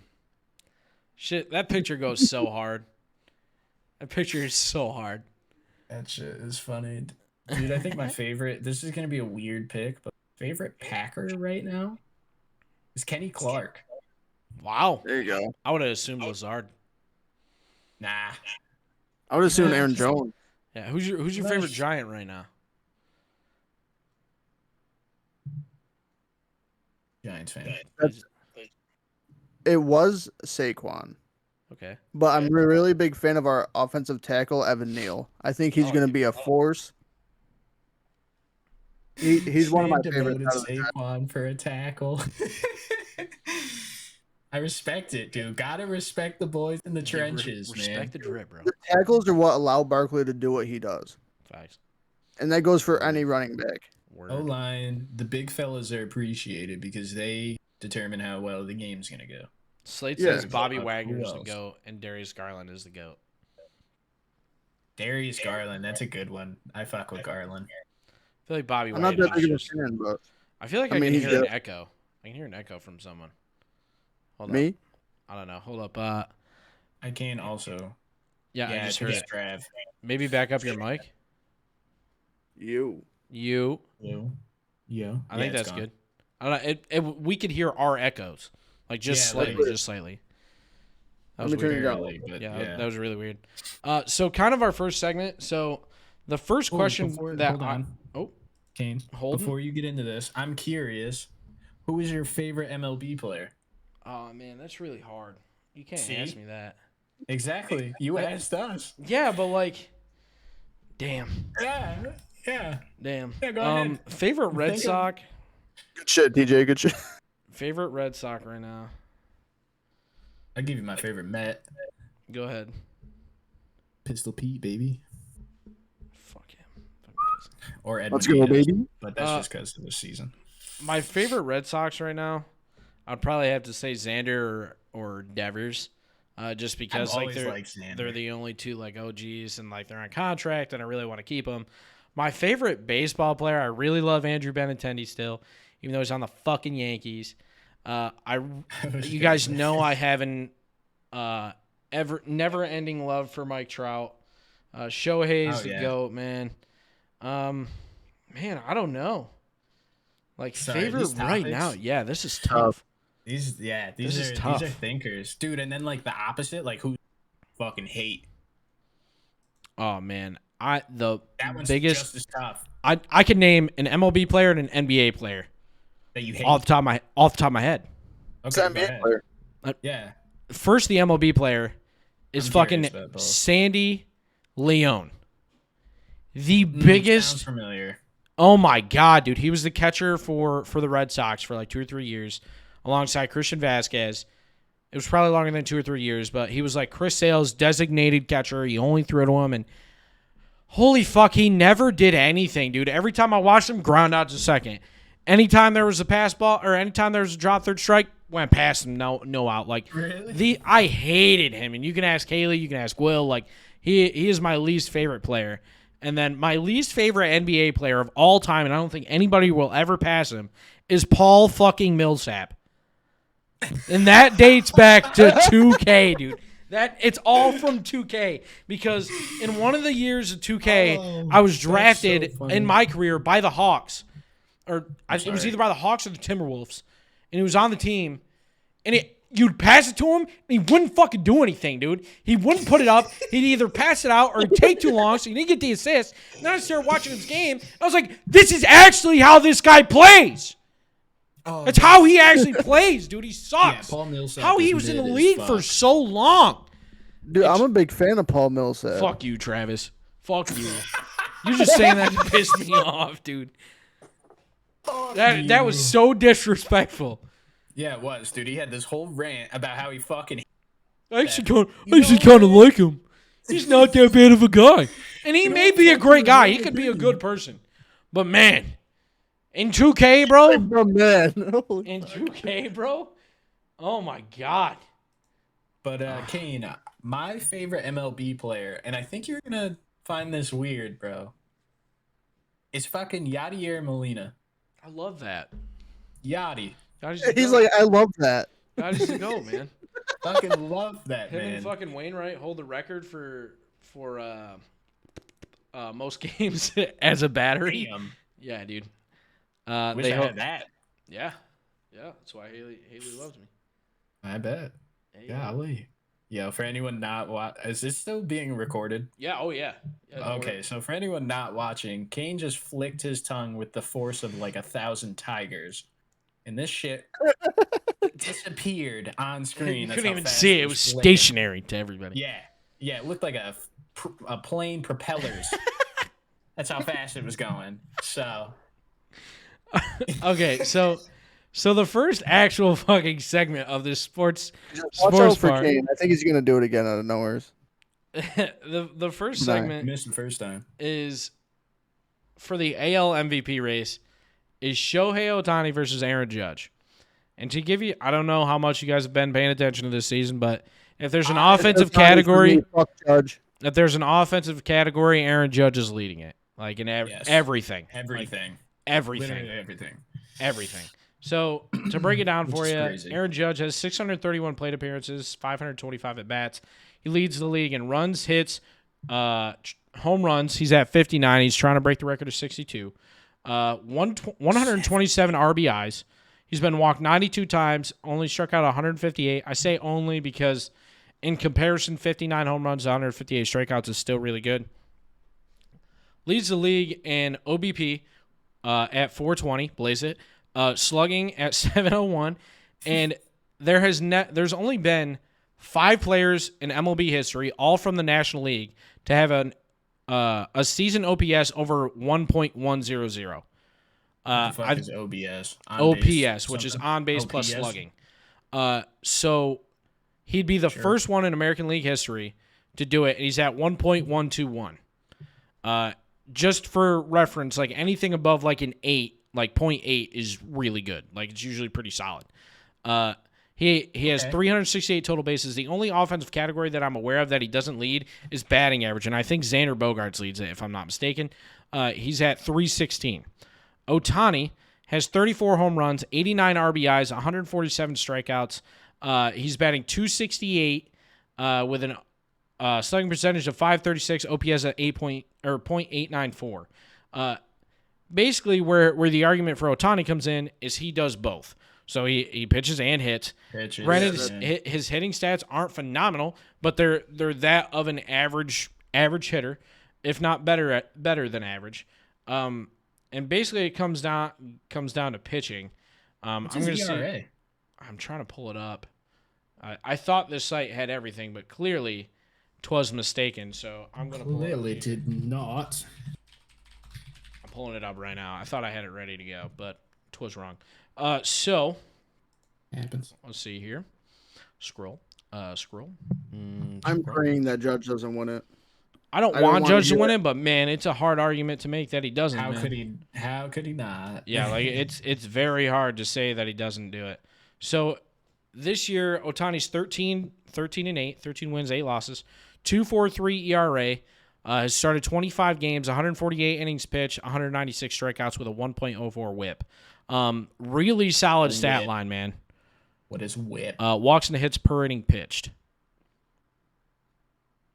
Shit, that picture goes so hard. That picture is so hard. That shit is funny. Dude, I think my favorite, this is going to be a weird pick, but favorite Packer right now is Kenny Clark. Wow. There you go. I would have assumed Lazard. Nah. I would assume Aaron Jones. Yeah, who's your favorite Giant right now? Giants fan. It was Saquon, Okay. but I'm a really big fan of our offensive tackle, Evan Neal. I think he's going to be a force. He's one of my Shane favorites. devoted out of the draft. Saquon for a tackle. I respect it, dude. Gotta respect the boys in the trenches, man. Respect the drip, bro. The tackles are what allow Barkley to do what he does, Facts. and that goes for any running back. Word. O-line, the big fellas are appreciated because they determine how well the game's gonna go. Slate Yeah. says Bobby Who Wagner is the else? GOAT and Darius Garland is the GOAT. Darius Garland, that's a good one. I fuck with Garland. I feel like Bobby I'm not Wagner that big of a is just... fan, but I feel like I I, mean, can he's hear an good. echo. I can hear an echo from someone. Hold me, up. I don't know. Hold up. I can also. Yeah, I just heard it. Trav. Maybe back up your mic. you. You. Yeah. I think that's good. I don't know. We could hear our echoes, like just Yeah, slightly, like- just slightly. That Let was me turn weird. it down. Barely, but Yeah, that was really weird. So kind of our first segment. So the first question hold that on. oh, Kane, Holden? before you get into this, I'm curious. Who is your favorite MLB player? oh man, that's really hard. You can't See? ask me that. Exactly. You asked us. Yeah, but like, Damn. Yeah. Damn. Yeah, go ahead. Favorite Red Sox? Good shit, TJ. Good shit. Favorite Red Sox right now? I'll give you my favorite Met. Go ahead. Pistol Pete, baby. Fuck him. Or Edwin Let's go, Diaz, baby. But that's just because of the season. My favorite Red Sox right now, I'd probably have to say Xander or Devers. Just because like they're the only two like OGs and like they're on contract and I really want to keep them. My favorite baseball player, I really love Andrew Benintendi still, even though he's on the fucking Yankees. You guys know I haven't never ending love for Mike Trout. Shohei's the GOAT, man. Man, I don't know. Like favorite right now, yeah, this is tough. These are thinkers, dude. And then like the opposite, like who fucking hate. Oh man, that one's biggest. Just as tough. I can name an MLB player and an NBA player that you hate off the top of my head. Okay, NBA player. Yeah. First, the MLB player is fucking Sandy Leone. The biggest. Sounds familiar. Oh my god, dude! He was the catcher for the Red Sox for like 2 or 3 years, alongside Christian Vasquez. It was probably longer than 2 or 3 years, but he was like Chris Sale's designated catcher. He only threw to him, and holy fuck, he never did anything, dude. Every time I watched him, ground out to second. Anytime there was a pass ball or anytime there was a drop third strike, went past him, no out. Like really? I hated him, and you can ask Haley, you can ask Will. Like he is my least favorite player. And then my least favorite NBA player of all time, and I don't think anybody will ever pass him, is Paul fucking Millsap. And that dates back to 2K, dude. It's all from 2K because in one of the years of 2K, I was drafted in my career by the Hawks. It was either by the Hawks or the Timberwolves. And he was on the team. And you'd pass it to him, and he wouldn't fucking do anything, dude. He wouldn't put it up. He'd either pass it out or it'd take too long, so he didn't get the assist. And then I started watching his game. I was like, this is actually how this guy plays. That's how he actually plays, dude. He sucks. Yeah, Paul Millsap how he was in the league for so long. Dude, I'm a big fan of Paul Millsap. Fuck you, Travis. Fuck you. You're just saying that to piss me off, dude. That was so disrespectful. Yeah, it was, dude. He had this whole rant about how he fucking. I actually kind of like him. He's not that bad of a guy, and he may be a great guy. He could be a good person, but man, in 2K, bro. In 2K, bro. Oh my god. But Kane, my favorite MLB player, and I think you're gonna find this weird, bro, is fucking Yadier Molina. I love that. Yachty. He's like, I love that. Yachty's the GOAT, man. Fucking love that, Him man. and fucking Wainwright hold the record for most games as a battery. Damn. Yeah, dude. Wish I had that. Yeah. That's why Haley loves me. I bet. Golly. Yeah, for anyone not is this still being recorded? Yeah. Oh yeah. Okay, so for anyone not watching, Kane just flicked his tongue with the force of like 1,000 tigers, and this shit disappeared on screen. You couldn't even see it. It was stationary to everybody. Yeah, it looked like a plane propellers. That's how fast it was going. So. Okay, so the first actual fucking segment of this sports part. Kane. I think he's gonna do it again out of nowhere. the first segment missed the first time is for the AL MVP race is Shohei Ohtani versus Aaron Judge. And to give you, I don't know how much you guys have been paying attention to this season, but if there's an offensive category, if there's an offensive category, Aaron Judge is leading it. Like in everything. Everything. Literally everything. So to break it down for you, Aaron Judge has 631 plate appearances, 525 at bats. He leads the league in runs, hits, home runs. He's at 59. He's trying to break the record of 62. 127 RBIs. He's been walked 92 times, only struck out 158. I say only because in comparison, 59 home runs, 158 strikeouts is still really good. Leads the league in OBP at 420, blaze it. Slugging at 701, and there's only been 5 players in MLB history, all from the National League, to have an a season OPS over 1.100. What the fuck is OBS? OPS, which is on base plus slugging. So he'd be the first one in American League history to do it, and he's at 1.121. Just for reference, like anything above like an 8, like 0.8 is really good. Like it's usually pretty solid. He has 368 total bases. The only offensive category that I'm aware of that he doesn't lead is batting average, and I think Xander Bogaerts leads it, if I'm not mistaken. He's at 316. Ohtani has 34 home runs, 89 RBIs, 147 strikeouts. He's batting 268 with an slugging percentage of 536, OPS at 0.894. Basically, where the argument for Ohtani comes in is he does both. So he pitches and hits. Granted, his hitting stats aren't phenomenal, but they're that of an average hitter, if not better than average. And basically, it comes down to pitching. I'm going to say, I'm trying to pull it up. I thought this site had everything, but clearly, 'twas mistaken. So I'm going to pull it up. Clearly did not. I'm pulling it up right now. I thought I had it ready to go, but 'twas wrong. So happens. Let's see here. Scroll. I'm praying that Judge doesn't win it. I don't want Judge to win it, but man, it's a hard argument to make that he doesn't. How could he not? Yeah, like it's very hard to say that he doesn't do it. So this year, Ohtani's 13-8, 13 wins, 8 losses, 2.43 ERA. Has started 25 games, 148 innings pitched, 196 strikeouts with a 1.04 WHIP. Really solid stat line, man. What is WHIP? Walks and hits per inning pitched.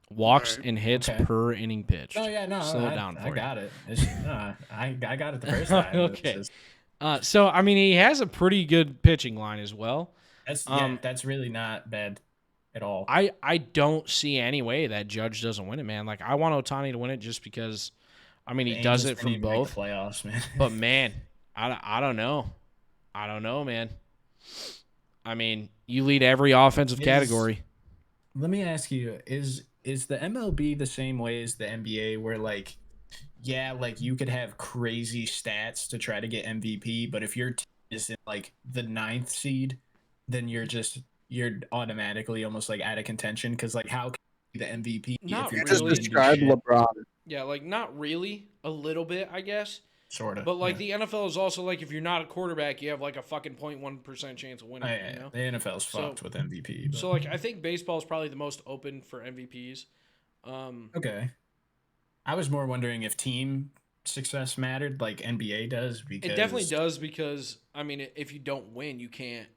Walks and hits per inning pitched. Oh yeah, no, slow it down for I got it. I got it the first time. Okay. So I mean, he has a pretty good pitching line as well. That's really not bad at all. I don't see any way that Judge doesn't win it, man. Like I want Ohtani to win it just because, I mean, he does it from both playoffs, man. But man, I don't know. I don't know, man. I mean, you lead every offensive category. Let me ask you: Is the MLB the same way as the NBA, where like you could have crazy stats to try to get MVP, but if your team is in like the 9th seed, then you're automatically almost like out of contention because like how can you be the MVP if you're just describe LeBron? Yeah, like not really, a little bit, I guess. Sort of. But like the NFL is also like if you're not a quarterback, you have like a fucking 0.1% chance of winning. You know? The NFL's fucked with MVP. But. So like I think baseball is probably the most open for MVPs. Okay. I was more wondering if team success mattered like NBA does. Because it definitely does because I mean if you don't win, you can't.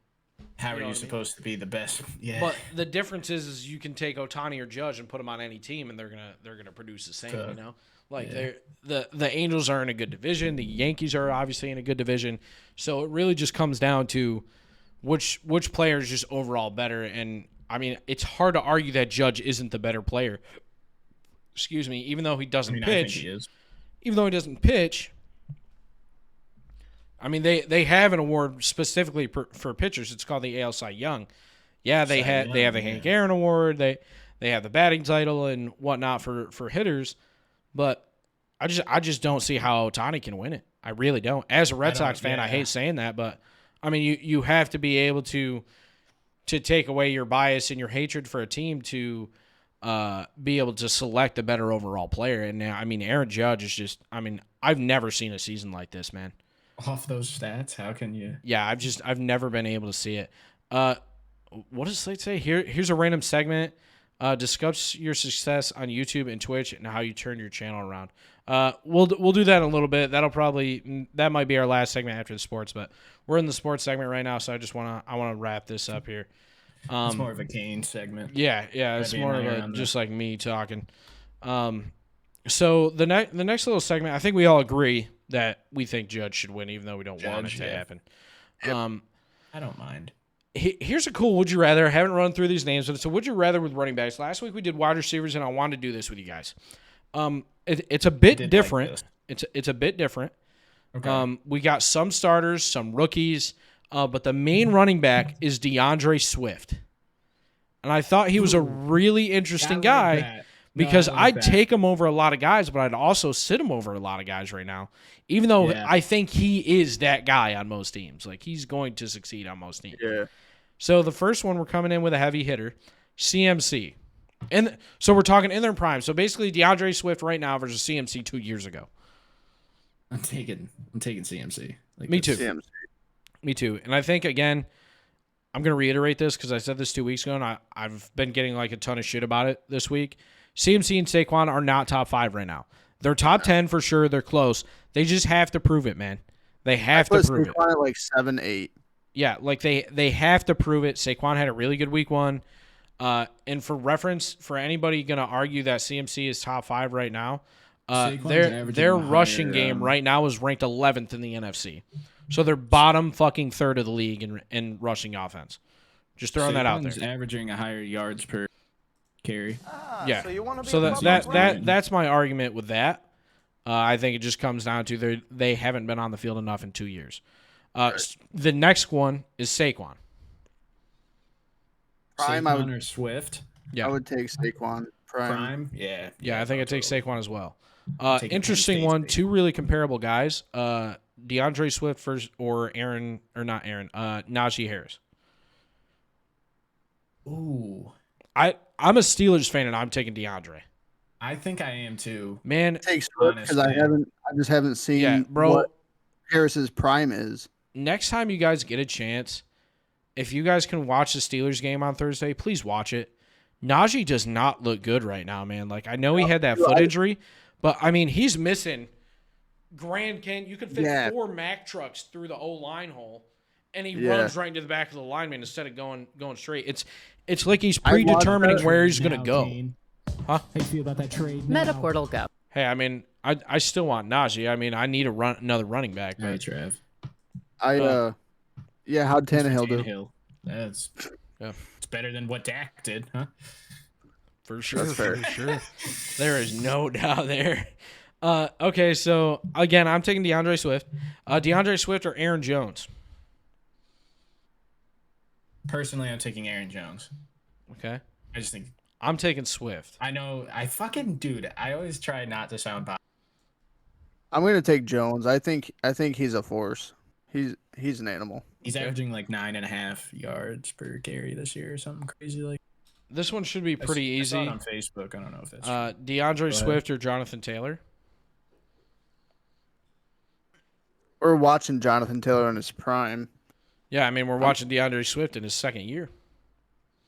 How are you supposed to be the best? Yeah. But the difference is you can take Ohtani or Judge and put them on any team, and they're gonna produce the same. You know, like the Angels are in a good division, the Yankees are obviously in a good division. So it really just comes down to which player is just overall better. And I mean, it's hard to argue that Judge isn't the better player. Excuse me, even though he doesn't pitch. I think he is. Even though he doesn't pitch. I mean, they have an award specifically for pitchers. It's called the AL Cy Young. Yeah, they have the Hank Aaron Award. They have the batting title and whatnot for hitters, but I just don't see how Ohtani can win it. I really don't. As a Red Sox fan, I hate saying that, but I mean, you have to be able to take away your bias and your hatred for a team to be able to select a better overall player. And I mean, Aaron Judge is just. I mean, I've never seen a season like this, man. Off those stats, how can you? Yeah, I've never been able to see it. What does Slate say? Here's a random segment. Discuss your success on YouTube and Twitch and how you turn your channel around. We'll do that in a little bit. That might be our last segment after the sports, but we're in the sports segment right now, so I want to wrap this up here. It's more of a Kane segment. Yeah, it's more of a just like me talking. So the next little segment, I think we all agree that we think Judge should win, even though we don't want it to happen. I don't mind. Here's a cool would you rather. I haven't run through these names, but it's a would you rather with running backs. Last week we did wide receivers, and I wanted to do this with you guys. It's a bit different. It's a bit different. Okay. We got some starters, some rookies, but the main running back is DeAndre Swift, and I thought he was a really interesting guy Because like I'd that. take him over a lot of guys, but I'd also sit him over a lot of guys right now. Even though I think he is that guy on most teams. Like, he's going to succeed on most teams. Yeah. So the first one, we're coming in with a heavy hitter, CMC. And so we're talking in their prime. So basically DeAndre Swift right now versus CMC 2 years ago. I'm taking CMC. Like, Me too. CMC. Me too. And I think, again, I'm going to reiterate this because I said this 2 weeks ago, and I've been getting like a ton of shit about it this week. CMC and Saquon are not top 5 right now. They're top 10 for sure. They're close. They just have to prove it, man. They have to prove Saquon at like 7, 8. Yeah, like they have to prove it. Saquon had a really good week 1. And for reference, for anybody going to argue that CMC is top 5 right now, their rushing game right now is ranked 11th in the NFC. So they're bottom fucking third of the league in rushing offense. Just throwing that out there. Averaging a higher yards per carry. Yeah. So that's my argument with that. I think it just comes down to they haven't been on the field enough in 2 years. The next one is Saquon. Prime, or Swift. Yeah. I would take Saquon. Prime. Yeah. Yeah, I think it takes Saquon as well. Interesting one. 2 really comparable guys. DeAndre Swift or Najee Harris. Ooh. I'm a Steelers fan and I'm taking DeAndre. I think I am too. Man, Take Swift because I just haven't seen what Harris's prime is. Next time you guys get a chance, if you guys can watch the Steelers game on Thursday, please watch it. Najee does not look good right now, man. Like, I know he had that foot injury, but I mean, he's missing Grand Kent. You could fit 4 Mack trucks through the O-line hole, and he runs right into the back of the lineman instead of going straight. It's like he's predetermining where he's going to go. Huh? How you feel about that trade now? Metaportal go. Hey, I mean, I still want Najee. I mean, I need another running back. Hey, Trev. How'd Tannehill do? It's better than what Dak did, huh? For sure, for sure. There is no doubt there. Okay, so again, I'm taking DeAndre Swift. DeAndre Swift or Aaron Jones? Personally, I'm taking Aaron Jones. Okay. I just think I'm taking Swift. I know. I always try not to sound biased. I'm gonna take Jones. I think he's a force. He's an animal. He's averaging like 9.5 yards per carry this year or something crazy like. This one should be pretty easy. I saw it on Facebook. I don't know if that's DeAndre Swift or Jonathan Taylor. We're watching Jonathan Taylor in his prime. Yeah, I mean, we're watching DeAndre Swift in his second year.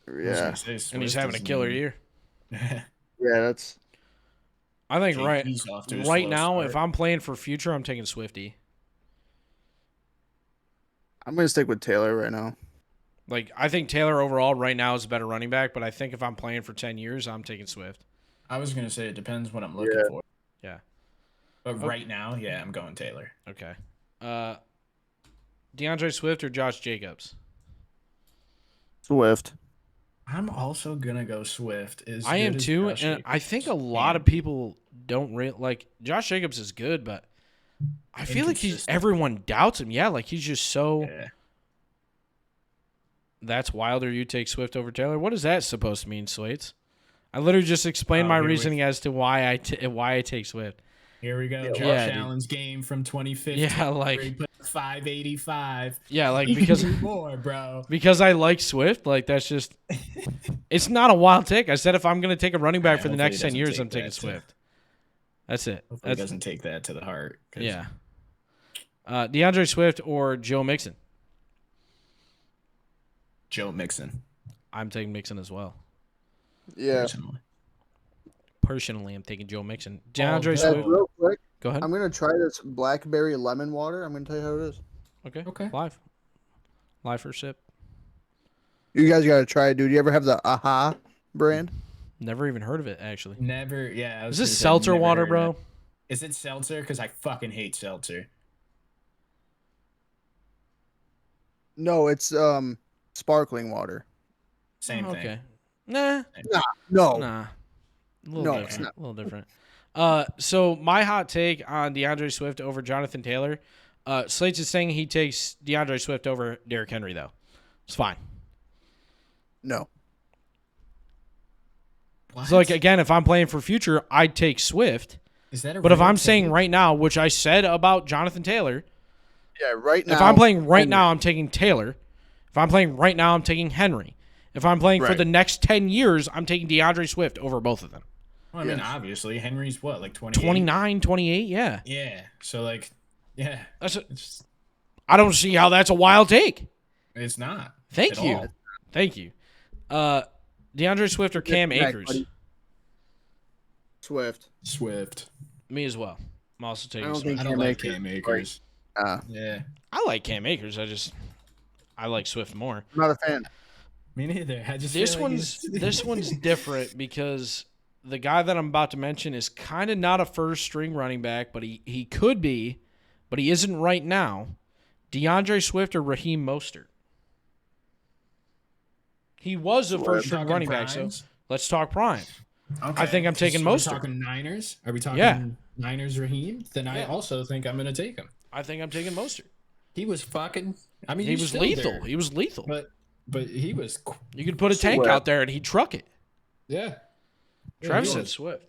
Yeah. And he's having a killer year. Yeah, that's. I think right now, if I'm playing for future, I'm taking Swifty. I'm going to stick with Taylor right now. Like, I think Taylor overall right now is a better running back, but I think if I'm playing for 10 years, I'm taking Swift. I was going to say it depends what I'm looking for. Yeah. But right now, yeah, I'm going Taylor. Okay. DeAndre Swift or Josh Jacobs? Swift. I'm also going to go Swift. I am too, and I think a lot of people don't like Josh Jacobs is good, but I feel like everyone doubts him. Yeah, like he's just so. Yeah. That's wilder. You take Swift over Taylor. What is that supposed to mean, Slates? I literally just explained my reasoning as to why I take Swift. Here we go. Josh Allen's game from 2015. Yeah, like he put 585. Yeah, like because more, bro. Because I like Swift. Like that's just. It's not a wild take. I said if I'm gonna take a running back for the next 10 years, I'm taking Swift. That's it. Hopefully he doesn't take that to the heart. Yeah. DeAndre Swift or Joe Mixon? Joe Mixon. I'm taking Mixon as well. Yeah. Personally, I'm taking Joe Mixon. DeAndre Swift. Real quick, go ahead. I'm going to try this blackberry lemon water. I'm going to tell you how it is. Okay. Live for a sip. You guys got to try it, dude. You ever have the AHA brand? Never even heard of it, actually. Never, yeah. Is this seltzer water, bro? Is it seltzer? Because I fucking hate seltzer. No, it's sparkling water. Same thing. Okay. Nah. No. It's not. A little different. So my hot take on DeAndre Swift over Jonathan Taylor. Slates is saying he takes DeAndre Swift over Derrick Henry, though. It's fine. No. So, like, again, if I'm playing for future, I'd take Swift. Is that but if I'm saying right now, which I said about Jonathan Taylor. Yeah, right now. If I'm playing right now, I'm taking Taylor. If I'm playing right now, I'm taking Henry. If I'm playing for the next 10 years, I'm taking DeAndre Swift over both of them. Well, I mean, obviously, Henry's what, like 28? 29, 28, yeah. Yeah. So, like, yeah. I don't see how that's a wild take. It's not. Thank you. Thank you. DeAndre Swift or Cam Akers? Swift. Me as well. I'm also taking Swift. I don't like Cam Akers. Yeah. I like Cam Akers. I like Swift more. I'm not a fan. Me neither. This one's different because the guy that I'm about to mention is kind of not a first string running back, but he could be, but he isn't right now. DeAndre Swift or Raheem Mostert? He was a first string running back, so let's talk prime. Okay. I think I'm taking Mostert. Are we talking Niners? Are we talking Niners Raheem? Then I also think I'm going to take him. I think I'm taking Mostert. He was fucking. I mean, he was lethal. There. He was lethal. But he was. You could put a tank out there and he'd truck it. Yeah. Travis said Swift.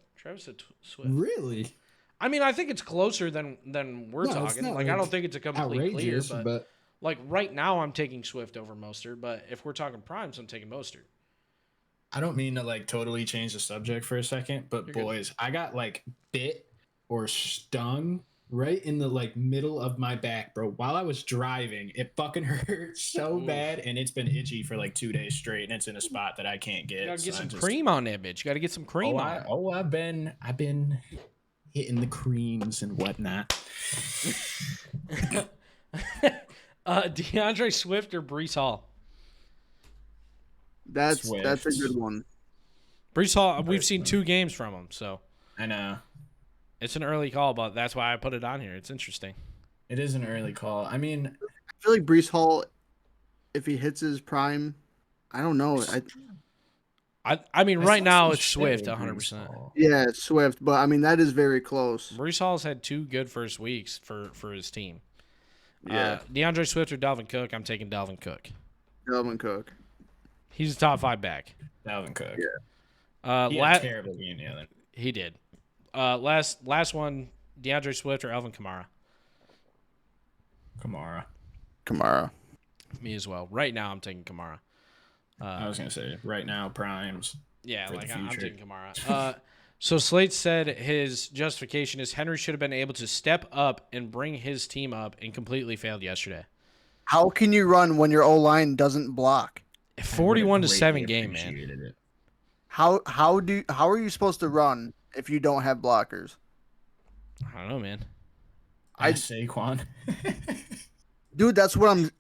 Really? I mean, I think it's closer than we're talking. Like, I don't think it's a complete clear, but like right now, I'm taking Swift over Mostert. But if we're talking primes, I'm taking Mostert. I don't mean to like totally change the subject for a second, but You're boys, good. I got like bit or stung right in the like middle of my back, bro. While I was driving, it fucking hurt so bad, and it's been itchy for like 2 days straight, and it's in a spot that I can't get. You gotta get some cream on that bitch. You gotta get some cream on. I've been hitting the creams and whatnot. DeAndre Swift or Breece Hall? That's a good one. Breece Hall, we've seen 2 games from him, so I know. It's an early call, but that's why I put it on here. It's interesting. It is an early call. I mean, I feel like Breece Hall, if he hits his prime, I don't know. I mean, right now it's Swift 100%. Yeah, it's Swift, but I mean that is very close. Breece Hall's had 2 good first weeks for his team. Yeah. DeAndre Swift or Dalvin Cook? I'm taking Dalvin Cook. Dalvin Cook. He's a top 5 back. Dalvin Cook. Yeah. He had a terrible game the other. He did. Last one, DeAndre Swift or Alvin Kamara? Kamara. Me as well. Right now, I'm taking Kamara. I was gonna say right now primes. Yeah, like I'm taking Kamara. So Slate said his justification is Henry should have been able to step up and bring his team up, and completely failed yesterday. How can you run when your O-line doesn't block? 41-7 game, man. How are you supposed to run if you don't have blockers? I don't know, man. I Saquon. Dude, that's what I'm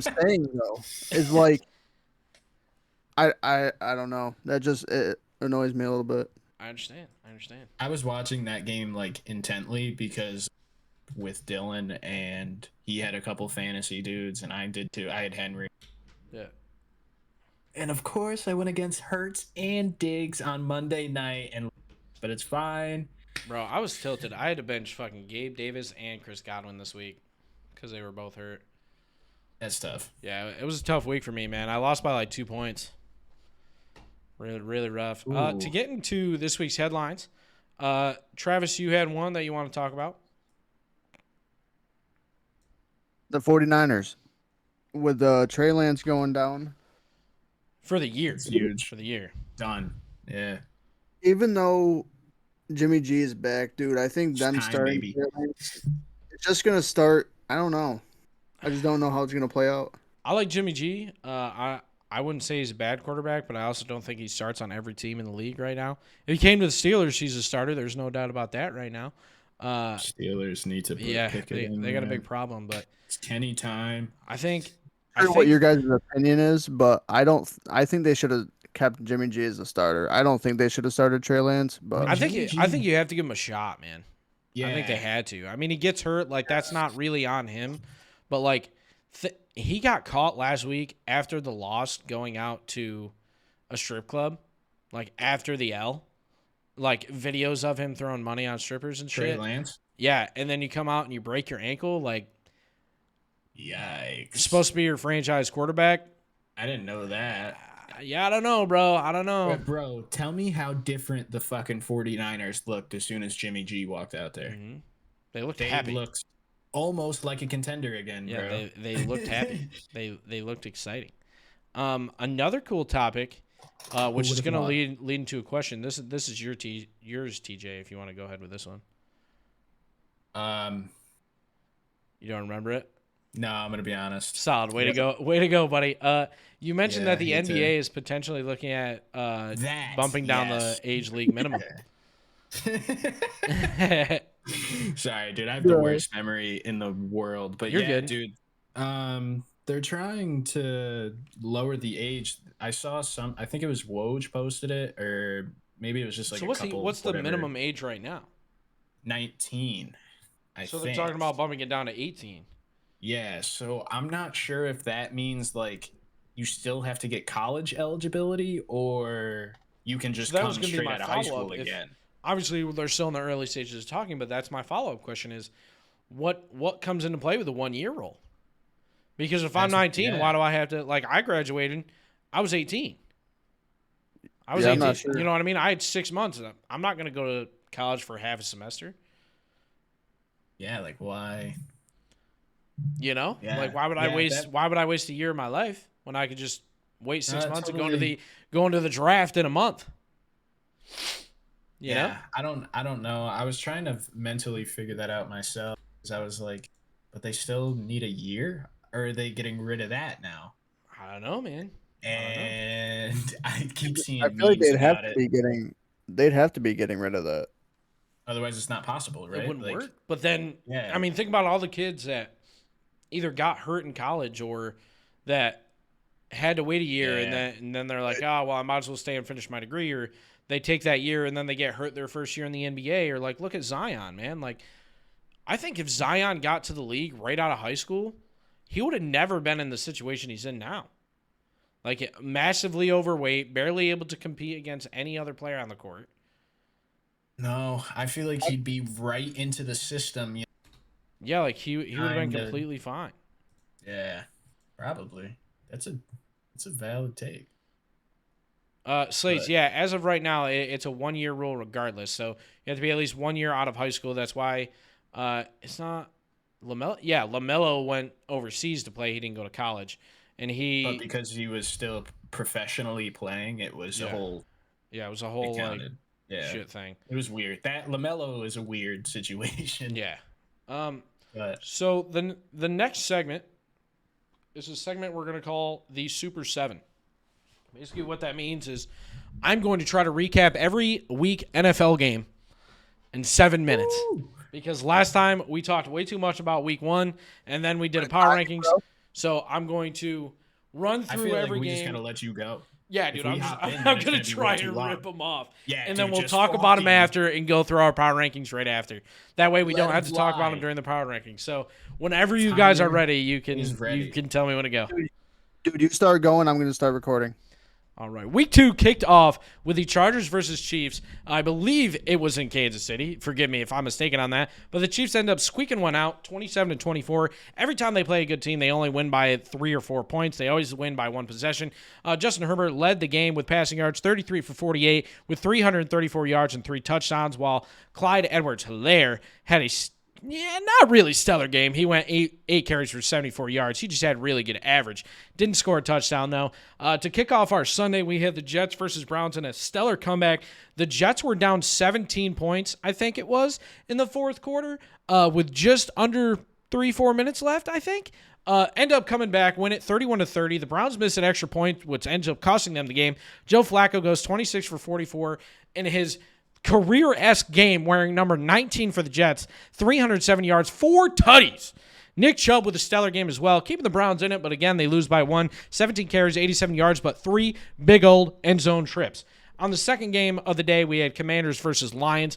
saying though. Is like I don't know. That just it annoys me a little bit. I understand. I was watching that game like intently because with Dylan, and he had a couple fantasy dudes, and I did too. I had Henry. Yeah. And of course, I went against Hurts and Diggs on Monday night, but it's fine. Bro, I was tilted. I had to bench fucking Gabe Davis and Chris Godwin this week because they were both hurt. That's tough. Yeah, it was a tough week for me, man. I lost by like 2 points. Really, really rough. To get into this week's headlines, Travis, you had one that you want to talk about? The 49ers. With Trey Lance going down. For the year. It's huge. For the year. Done. Yeah. Even though Jimmy G is back, dude, I think them starting it's just going to start. I don't know. I just don't know how it's going to play out. I like Jimmy G. I wouldn't say he's a bad quarterback, but I also don't think he starts on every team in the league right now. If he came to the Steelers, he's a starter. There's no doubt about that right now. Steelers need to put they got a big problem, but it's Kenny time. I think what your guys' opinion is, but I think they should have kept Jimmy G as a starter. I don't think they should have started Trey Lance, but I think you have to give him a shot, man. Yeah. I think they had to. I mean, he gets hurt, like that's not really on him, but like he got caught last week after the loss going out to a strip club, like after the L, like videos of him throwing money on strippers and shit. Trey Lance? Yeah, and then you come out and you break your ankle, like yikes. Supposed to be your franchise quarterback. I didn't know that. Yeah, I don't know, bro. I don't know. But bro, tell me how different the fucking 49ers looked as soon as Jimmy G walked out there. Mm-hmm. They looked They happy. looked almost like a contender again, Yeah, bro. they looked happy. They looked exciting. Another cool topic, which is going to lead into a question. This is yours, TJ. If you want to go ahead with this one. You don't remember it? No, I'm gonna be honest. Solid. Way to go, buddy. You mentioned that the NBA is potentially looking at bumping down the age league minimum. Sorry, dude. I have the worst memory in the world. But You're good, dude. They're trying to lower the age. I saw some. I think it was Woj posted it, or maybe it was just like. So what's the minimum age right now? 19. So they're talking about bumping it down to 18. Yeah. So I'm not sure if that means like you still have to get college eligibility, or you can just come straight out of high school again. Obviously, they're still in the early stages of talking, but that's my follow-up question: is what comes into play with the 1 year rule? Because if I'm 19, why do I have to, like, I graduated, I was 18. I was 18. Sure. You know what I mean? I had 6 months. I'm not going to go to college for half a semester. Yeah, like why? You know? Yeah. Like why would I waste a year of my life when I could just wait 6 months and go into the draft in a month? You know? I don't know. I was trying to mentally figure that out myself, because I was like, but they still need a year? Or are they getting rid of that now? I don't know, man. And I keep seeing. I feel like they'd have to be getting rid of that. Otherwise, it's not possible, right? It wouldn't work. But then, I mean, think about all the kids that either got hurt in college or that had to wait a year, and then they're like, oh, well, I might as well stay and finish my degree, or they take that year and then they get hurt their first year in the NBA, or like, look at Zion, man. Like, I think if Zion got to the league right out of high school, he would have never been in the situation he's in now. Like, massively overweight, barely able to compete against any other player on the court. No, I feel like he'd be right into the system. You know? Yeah, like he would have been completely fine. Yeah, probably. That's a valid take. Slates, yeah, as of right now, it's a 1 year rule regardless. So you have to be at least 1 year out of high school. That's why it's not LaMelo. Yeah, LaMelo went overseas to play. He didn't go to college. And but because he was still professionally playing, it was a whole. Yeah, it was a whole shit thing. It was weird. That LaMelo is a weird situation. Yeah. So the next segment is a segment we're gonna call the Super 7. Basically, what that means is I'm going to try to recap every week NFL game in 7 minutes. Woo! Because last time we talked way too much about week 1, and then we did a power rankings. So I'm going to run through every game. We just gotta let you go. Yeah, dude, I'm going to try and rip them off. Yeah, and then we'll talk about them after and go through our power rankings right after. That way we don't have to talk about them during the power rankings. So whenever you guys are ready, you can tell me when to go. Dude, you start going, I'm going to start recording. All right. Week 2 kicked off with the Chargers versus Chiefs. I believe it was in Kansas City. Forgive me if I'm mistaken on that. But the Chiefs end up squeaking one out, 27-24. Every time they play a good team, they only win by 3 or 4 points. They always win by 1 possession. Justin Herbert led the game with passing yards, 33 for 48, with 334 yards and 3 touchdowns, while Clyde Edwards-Helaire had a not really stellar game. He went 8 carries for 74 yards. He just had really good average. Didn't score a touchdown, though. To kick off our Sunday, we had the Jets versus Browns in a stellar comeback. The Jets were down 17 points, I think it was, in the fourth quarter, with just under 3-4 minutes left, I think. End up coming back, win it 31-30. The Browns miss an extra point, which ends up costing them the game. Joe Flacco goes 26 for 44 in his career-esque game, wearing number 19 for the Jets, 307 yards, 4 tutties. Nick Chubb with a stellar game as well, keeping the Browns in it, but again, they lose by 1, 17 carries, 87 yards, but 3 big old end zone trips. On the second game of the day, we had Commanders versus Lions.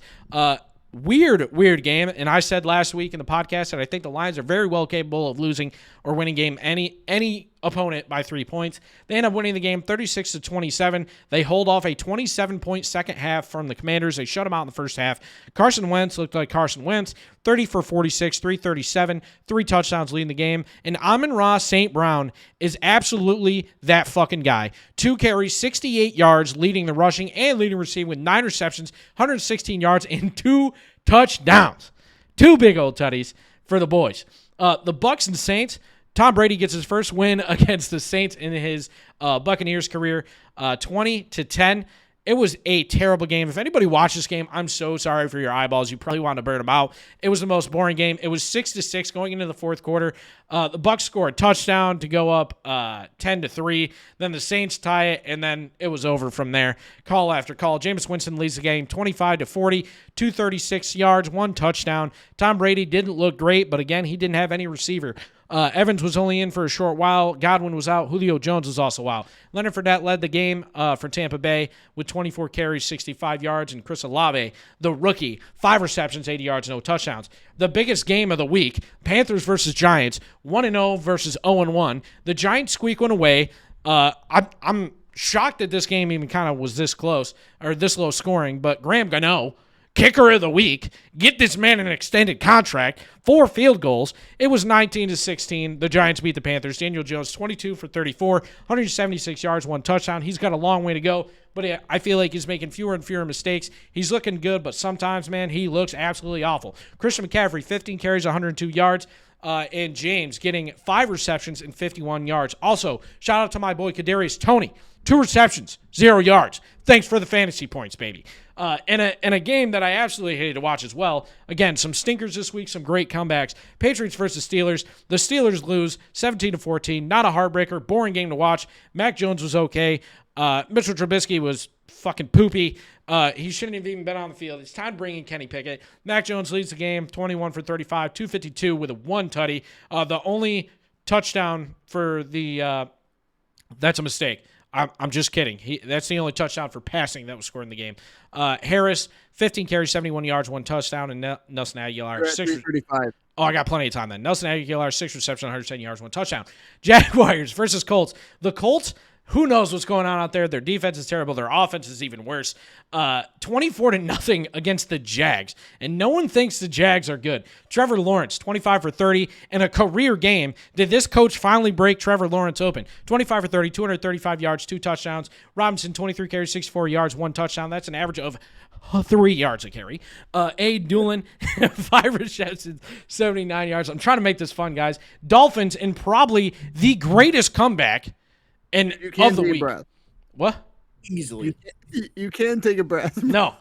Weird game, and I said last week in the podcast that I think the Lions are very well capable of losing or winning game any opponent by 3 points. They end up winning the game 36-27. They hold off a 27-point second half from the Commanders. They shut them out in the first half. Carson Wentz looked like Carson Wentz, 30 for 46, 337, 3 touchdowns leading the game. And Amon-Ra St. Brown is absolutely that fucking guy. 2 carries, 68 yards, leading the rushing and leading receiving with 9 receptions, 116 yards, and 2 touchdowns. 2 big old tutties for the boys. The Bucs and Saints, Tom Brady gets his first win against the Saints in his Buccaneers career, 20-10. It was a terrible game. If anybody watched this game, I'm so sorry for your eyeballs. You probably want to burn them out. It was the most boring game. It was 6-6 going into the fourth quarter. The Bucs scored a touchdown to go up 10-3. Then the Saints tie it, and then it was over from there. Call after call. Jameis Winston leads the game 25-40, 236 yards, 1 touchdown. Tom Brady didn't look great, but again, he didn't have any receiver. Evans was only in for a short while. Godwin was out. Julio Jones was also out. Leonard Fournette led the game for Tampa Bay with 24 carries, 65 yards, and Chris Olave, the rookie, 5 receptions, 80 yards, no touchdowns. The biggest game of the week, Panthers versus Giants, 1-0 versus 0-1. The Giants squeak one away. I'm shocked that this game even kind of was this close or this low scoring, but Graham Gano, kicker of the week, get this man an extended contract, 4 field goals. It was 19-16. The Giants beat the Panthers. Daniel Jones, 22 for 34, 176 yards, 1 touchdown. He's got a long way to go, but I feel like he's making fewer and fewer mistakes. He's looking good, but sometimes, man, he looks absolutely awful. Christian McCaffrey, 15 carries, 102 yards. And James getting 5 receptions and 51 yards. Also, shout out to my boy Kadarius Toney, 2 receptions, 0 yards. Thanks for the fantasy points, baby. And a game that I absolutely hated to watch as well. Again, some stinkers this week, some great comebacks. Patriots versus Steelers. The Steelers lose 17-14. Not a heartbreaker. Boring game to watch. Mac Jones was okay. Mitchell Trubisky was fucking poopy. He shouldn't have even been on the field. It's time to bring in Kenny Pickett. Mac Jones leads the game 21 for 35, 252 with a 1 tutty. The only touchdown for the that's a mistake. I'm just kidding. That's the only touchdown for passing that was scored in the game. Harris, 15 carries, 71 yards, 1 touchdown, and Nelson Aguilar, 635. Oh, I got plenty of time then. Nelson Aguilar, 6 receptions, 110 yards, 1 touchdown. Jaguars versus Colts. The Colts, who knows what's going on out there? Their defense is terrible. Their offense is even worse. 24-0 against the Jags. And no one thinks the Jags are good. Trevor Lawrence, 25 for 30. In a career game, did this coach finally break Trevor Lawrence open? 25 for 30, 235 yards, 2 touchdowns. Robinson, 23 carries, 64 yards, 1 touchdown. That's an average of 3 yards a carry. A. Doolin, 5 receptions, 79 yards. I'm trying to make this fun, guys. Dolphins in probably the greatest comeback and of the week. Breath. What? Easily. You can take a breath. No.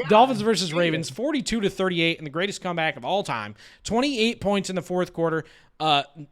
Dolphins versus Ravens, 42-38 in the greatest comeback of all time. 28 points in the fourth quarter.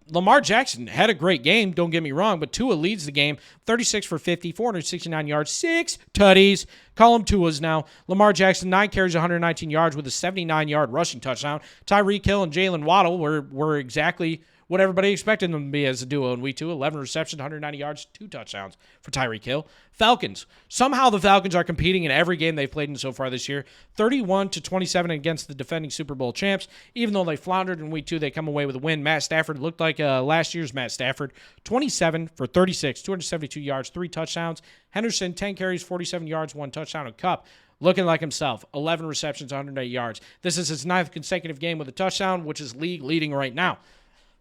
Lamar Jackson had a great game, don't get me wrong, but Tua leads the game, 36 for 50, 469 yards, 6 tutties. Call him Tua's now. Lamar Jackson, 9 carries, 119 yards with a 79-yard rushing touchdown. Tyreek Hill and Jalen Waddle were exactly what everybody expected them to be as a duo in week 2. 11 receptions, 190 yards, 2 touchdowns for Tyreek Hill. Falcons. Somehow the Falcons are competing in every game they've played in so far this year. 31-27 against the defending Super Bowl champs. Even though they floundered in week 2, they come away with a win. Matt Stafford looked like last year's Matt Stafford. 27 for 36, 272 yards, 3 touchdowns. Henderson, 10 carries, 47 yards, 1 touchdown. And Kupp, looking like himself, 11 receptions, 108 yards. This is his 9th consecutive game with a touchdown, which is league leading right now.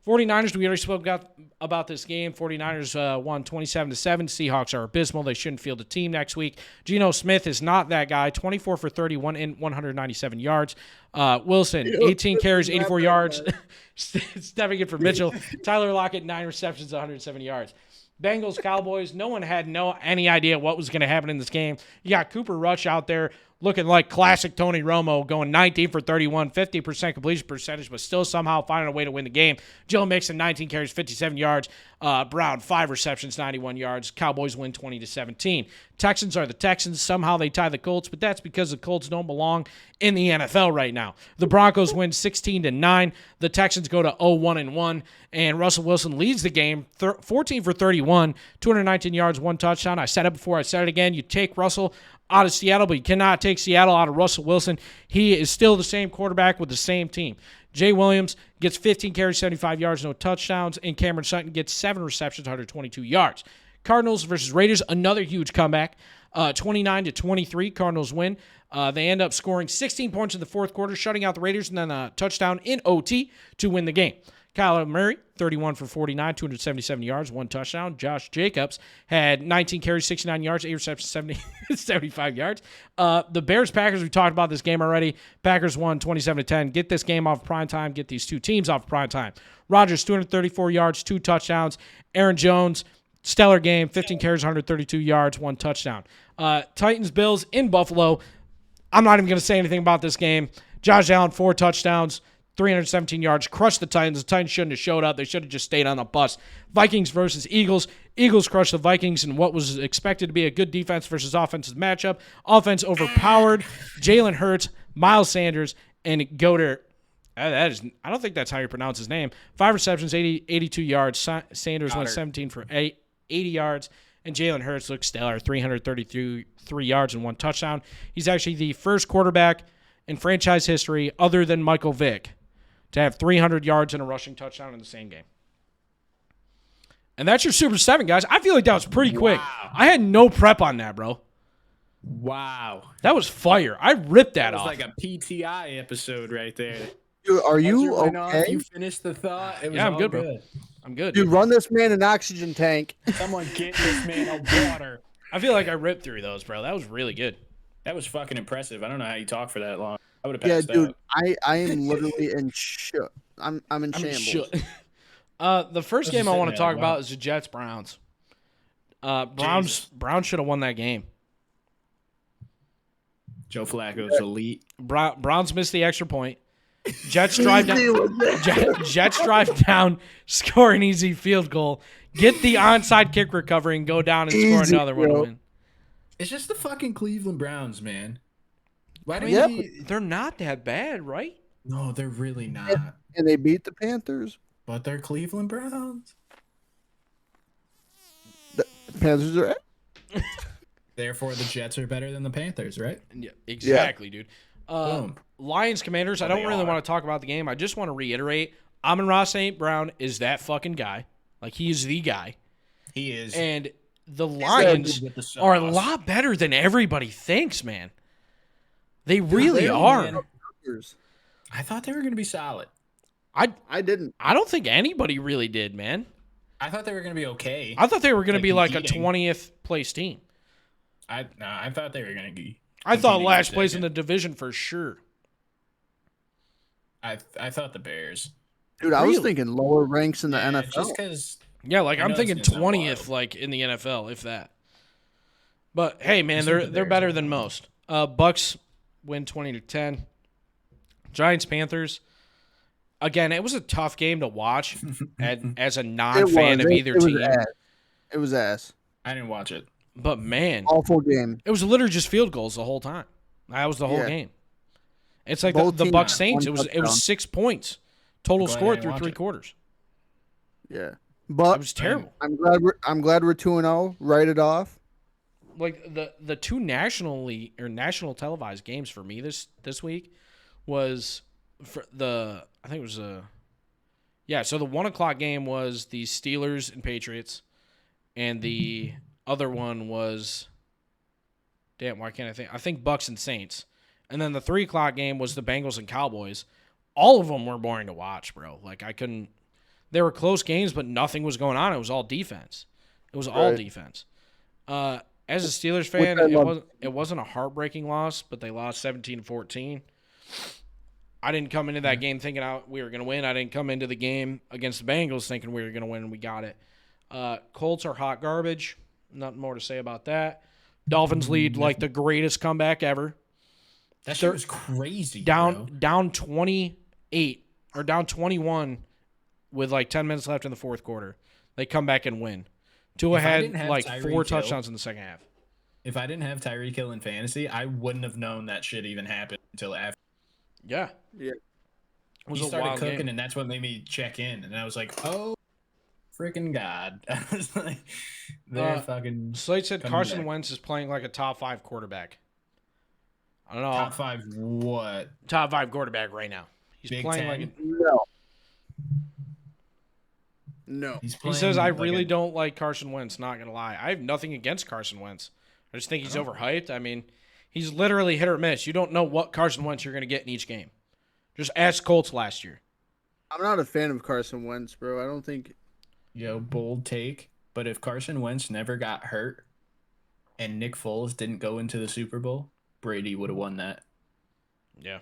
49ers, we already spoke about this game. 49ers won 27-7. Seahawks are abysmal. They shouldn't field a team next week. Geno Smith is not that guy. 24 for 31 and 197 yards. Wilson, 18 carries, 84 yards. Stepping in for Mitchell. Tyler Lockett, 9 receptions, 170 yards. Bengals, Cowboys, no one had any idea what was going to happen in this game. You got Cooper Rush out there looking like classic Tony Romo, going 19 for 31, 50% completion percentage, but still somehow finding a way to win the game. Joe Mixon, 19 carries, 57 yards. Brown, 5 receptions, 91 yards. Cowboys win 20-17. Texans are the Texans. Somehow they tie the Colts, but that's because the Colts don't belong in the NFL right now. The Broncos win 16-9. The Texans go to 0-1-1, and Russell Wilson leads the game, 14 for 31, 219 yards, 1 touchdown. I said it before, I said it again. You take Russell out of Seattle, but you cannot take Seattle out of Russell Wilson. He is still the same quarterback with the same team. Jay Williams gets 15 carries, 75 yards, no touchdowns. And Cameron Sutton gets 7 receptions, 122 yards. Cardinals versus Raiders, another huge comeback. 29-23, Cardinals win. They end up scoring 16 points in the fourth quarter, shutting out the Raiders, and then a touchdown in OT to win the game. Kyler Murray, 31 for 49, 277 yards, 1 touchdown. Josh Jacobs had 19 carries, 69 yards, 8 receptions, 75 yards. The Bears-Packers, we talked about this game already. Packers won 27-10. Get this game off prime time. Get these two teams off prime time. Rodgers, 234 yards, 2 touchdowns. Aaron Jones, stellar game, 15 carries, 132 yards, 1 touchdown. Titans-Bills in Buffalo. I'm not even going to say anything about this game. Josh Allen, 4 touchdowns, 317 yards, crushed the Titans. The Titans shouldn't have showed up. They should have just stayed on the bus. Vikings versus Eagles. Eagles crushed the Vikings in what was expected to be a good defense versus offensive matchup. Offense overpowered. Jalen Hurts, Miles Sanders, and Goddard. I don't think that's how you pronounce his name. 5 receptions, 82 yards. Sanders went 17 for 80 yards. And Jalen Hurts looked stellar, 333 yards and 1 touchdown. He's actually the first quarterback in franchise history, other than Michael Vick, to have 300 yards and a rushing touchdown in the same game. And that's your Super 7, guys. I feel like that was pretty quick. I had no prep on that, bro. Wow. That was fire. I ripped that off. That was like a PTI episode right there. Dude, are you okay? You finished the thought. It was Yeah, I'm all good, bro. I'm good. Dude, run this man an oxygen tank. Someone get this man a water. I feel like I ripped through those, bro. That was really good. That was fucking impressive. I don't know how you talk for that long. I would have Yeah, passed dude, out. I am literally in shook. I'm in shambles. The first game I want to talk wow. about is the Jets-Browns. Browns should have won that game. Joe Flacco's elite. Browns missed the extra point. Jets drive down. Jets drive down, score an easy field goal, get the onside kick recovery, and go down and score another one to win. It's just the fucking Cleveland Browns, man. Why do They're not that bad, right? No, they're really not. And they beat the Panthers. But they're Cleveland Browns. The Panthers are. Therefore, the Jets are better than the Panthers, right? Yeah, exactly, dude. Boom. Lions Commanders, I don't really want to talk about the game. I just want to reiterate, Amon-Ra St. Brown is that fucking guy. Like, he is the guy. He is. And the Lions are a lot better than everybody thinks, man. They really are. Man. I thought they were going to be solid. I didn't. I don't think anybody really did, man. I thought they were going to be okay. I thought they were going to be like a competing. 20th place team. I thought they were going to be. I thought last place in the division for sure. I thought the Bears. Dude, I was thinking lower ranks in the NFL. Just because. Yeah, like I'm thinking it's gonna sound 20th, wild. like in the NFL, if that. But hey, man, they're better than most. Bucks win 20-10. Giants Panthers. Again, it was a tough game to watch as a non-fan of either team. It was ass. I didn't watch it. But man, Awful game. it was literally just field goals the whole time. That was the whole game. It's like Both the teams Bucks had Saints. one It was touchdown. 6 points total Glad I score didn't through watch 3 it. quarters. Yeah, but It was terrible. I'm glad we're 2-0. Write it off. Like the two national televised games for me this week was for I think it was so the 1:00 game was the Steelers and Patriots, and the other one was why can't I think? I think Bucks and Saints. And then the 3:00 game was the Bengals and Cowboys. All of them were boring to watch, bro. Like I couldn't. They were close games, but nothing was going on. It was all defense. As a Steelers fan, it wasn't a heartbreaking loss, but they lost 17-14. I didn't come into that game thinking we were going to win. I didn't come into the game against the Bengals thinking we were going to win, and we got it. Colts are hot garbage. Nothing more to say about that. Dolphins lead like the greatest comeback ever. That shit was crazy. Down 28 or down 21 with like 10 minutes left in the fourth quarter. They come back and win. Tua had like 4 touchdowns in the second half. If I didn't have Tyreek Hill in fantasy, I wouldn't have known that shit even happened until after. Yeah. Yeah. It was He a started wild cooking, game. and that's what made me check in. And I was like, oh, freaking God. I was like, they're fucking. Slate said coming Carson back. Wentz is playing like a top 5 quarterback. I don't know. Top 5 what? Top 5 quarterback right now. He's Big playing 10? like No. No. He says, I really don't like Carson Wentz, not going to lie. I have nothing against Carson Wentz. I just think he's overhyped. I mean, he's literally hit or miss. You don't know what Carson Wentz you're going to get in each game. Just ask Colts last year. I'm not a fan of Carson Wentz, bro. I don't think... Bold take. But if Carson Wentz never got hurt and Nick Foles didn't go into the Super Bowl, Brady would have won that. Yeah.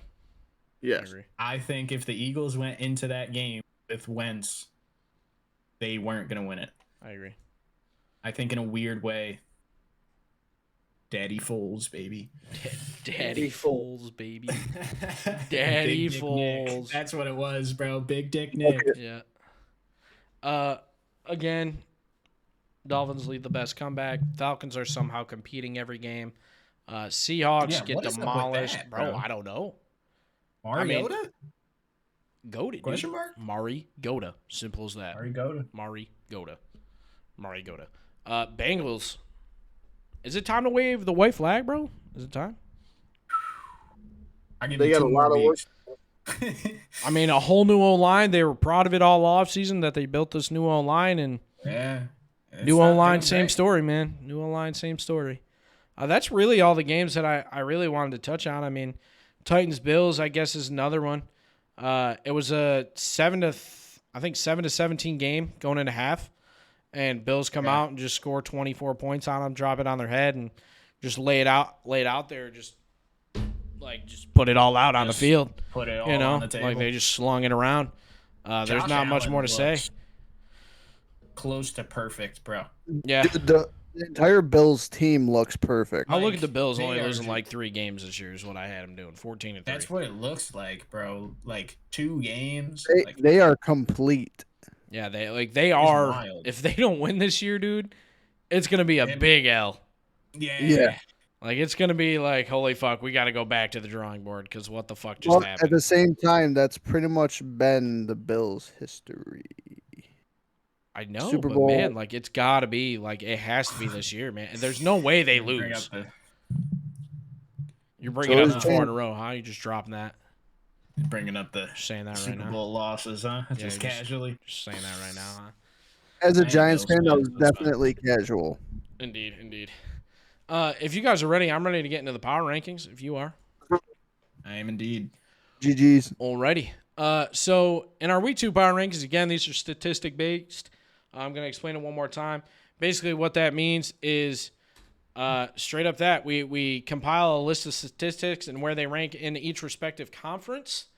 Yes. I think if the Eagles went into that game with Wentz, they weren't going to win it. I agree. I think in a weird way, Daddy Foles, baby. Daddy Foles, baby. Daddy Foles. That's what it was, bro. Big Dick Nick. Yeah. Again, Dolphins lead the best comeback. Falcons are somehow competing every game. Seahawks get demolished. That, bro, I don't know. Mariota? Goated. Question mark? Mari Goda. Simple as that. Mari Goda. Bengals. Is it time to wave the white flag, bro? Is it time? They got a lot of work. I mean, a whole new O-line. They were proud of it all offseason that they built this new O-line. And new O-line, same story, man. New O-line, same story. That's really all the games that I really wanted to touch on. I mean, Titans-Bills, I guess, is another one. It was a 7-17 game going into half. And Bills come out and just score 24 points on them, drop it on their head, and just lay it out there, just put it all out on the field. Put it all on the table. Like they just slung it around. There's not much more to say. Close to perfect, bro. Yeah. The entire Bills team looks perfect. I'll look at the Bills only losing like 3 games this year is what I had them doing. 14-3. That's what it looks like, bro. Like 2 games. They are complete. Yeah, they are. Wild. If they don't win this year, dude, it's gonna be a big L. Yeah. Like it's gonna be like, holy fuck, we got to go back to the drawing board because what the fuck just happened. At the same time, that's pretty much been the Bills' history. I know, Super but Bowl. man, like it's got to be like it has to be this year, man. There's no way they lose. You're bringing up the 4 in a row, huh? You just dropping that. Bringing up the saying that Super right now. Bowl losses, huh? Yeah, just casually. Just saying that right now, huh? As a Giants fan, that was definitely casual. Indeed. If you guys are ready, I'm ready to get into the power rankings. If you are, I am indeed. GG's. Alrighty. So in our week 2 power rankings, again, these are statistic based. I'm gonna explain it one more time. Basically, what that means is straight up that we compile a list of statistics and where they rank in each respective conference.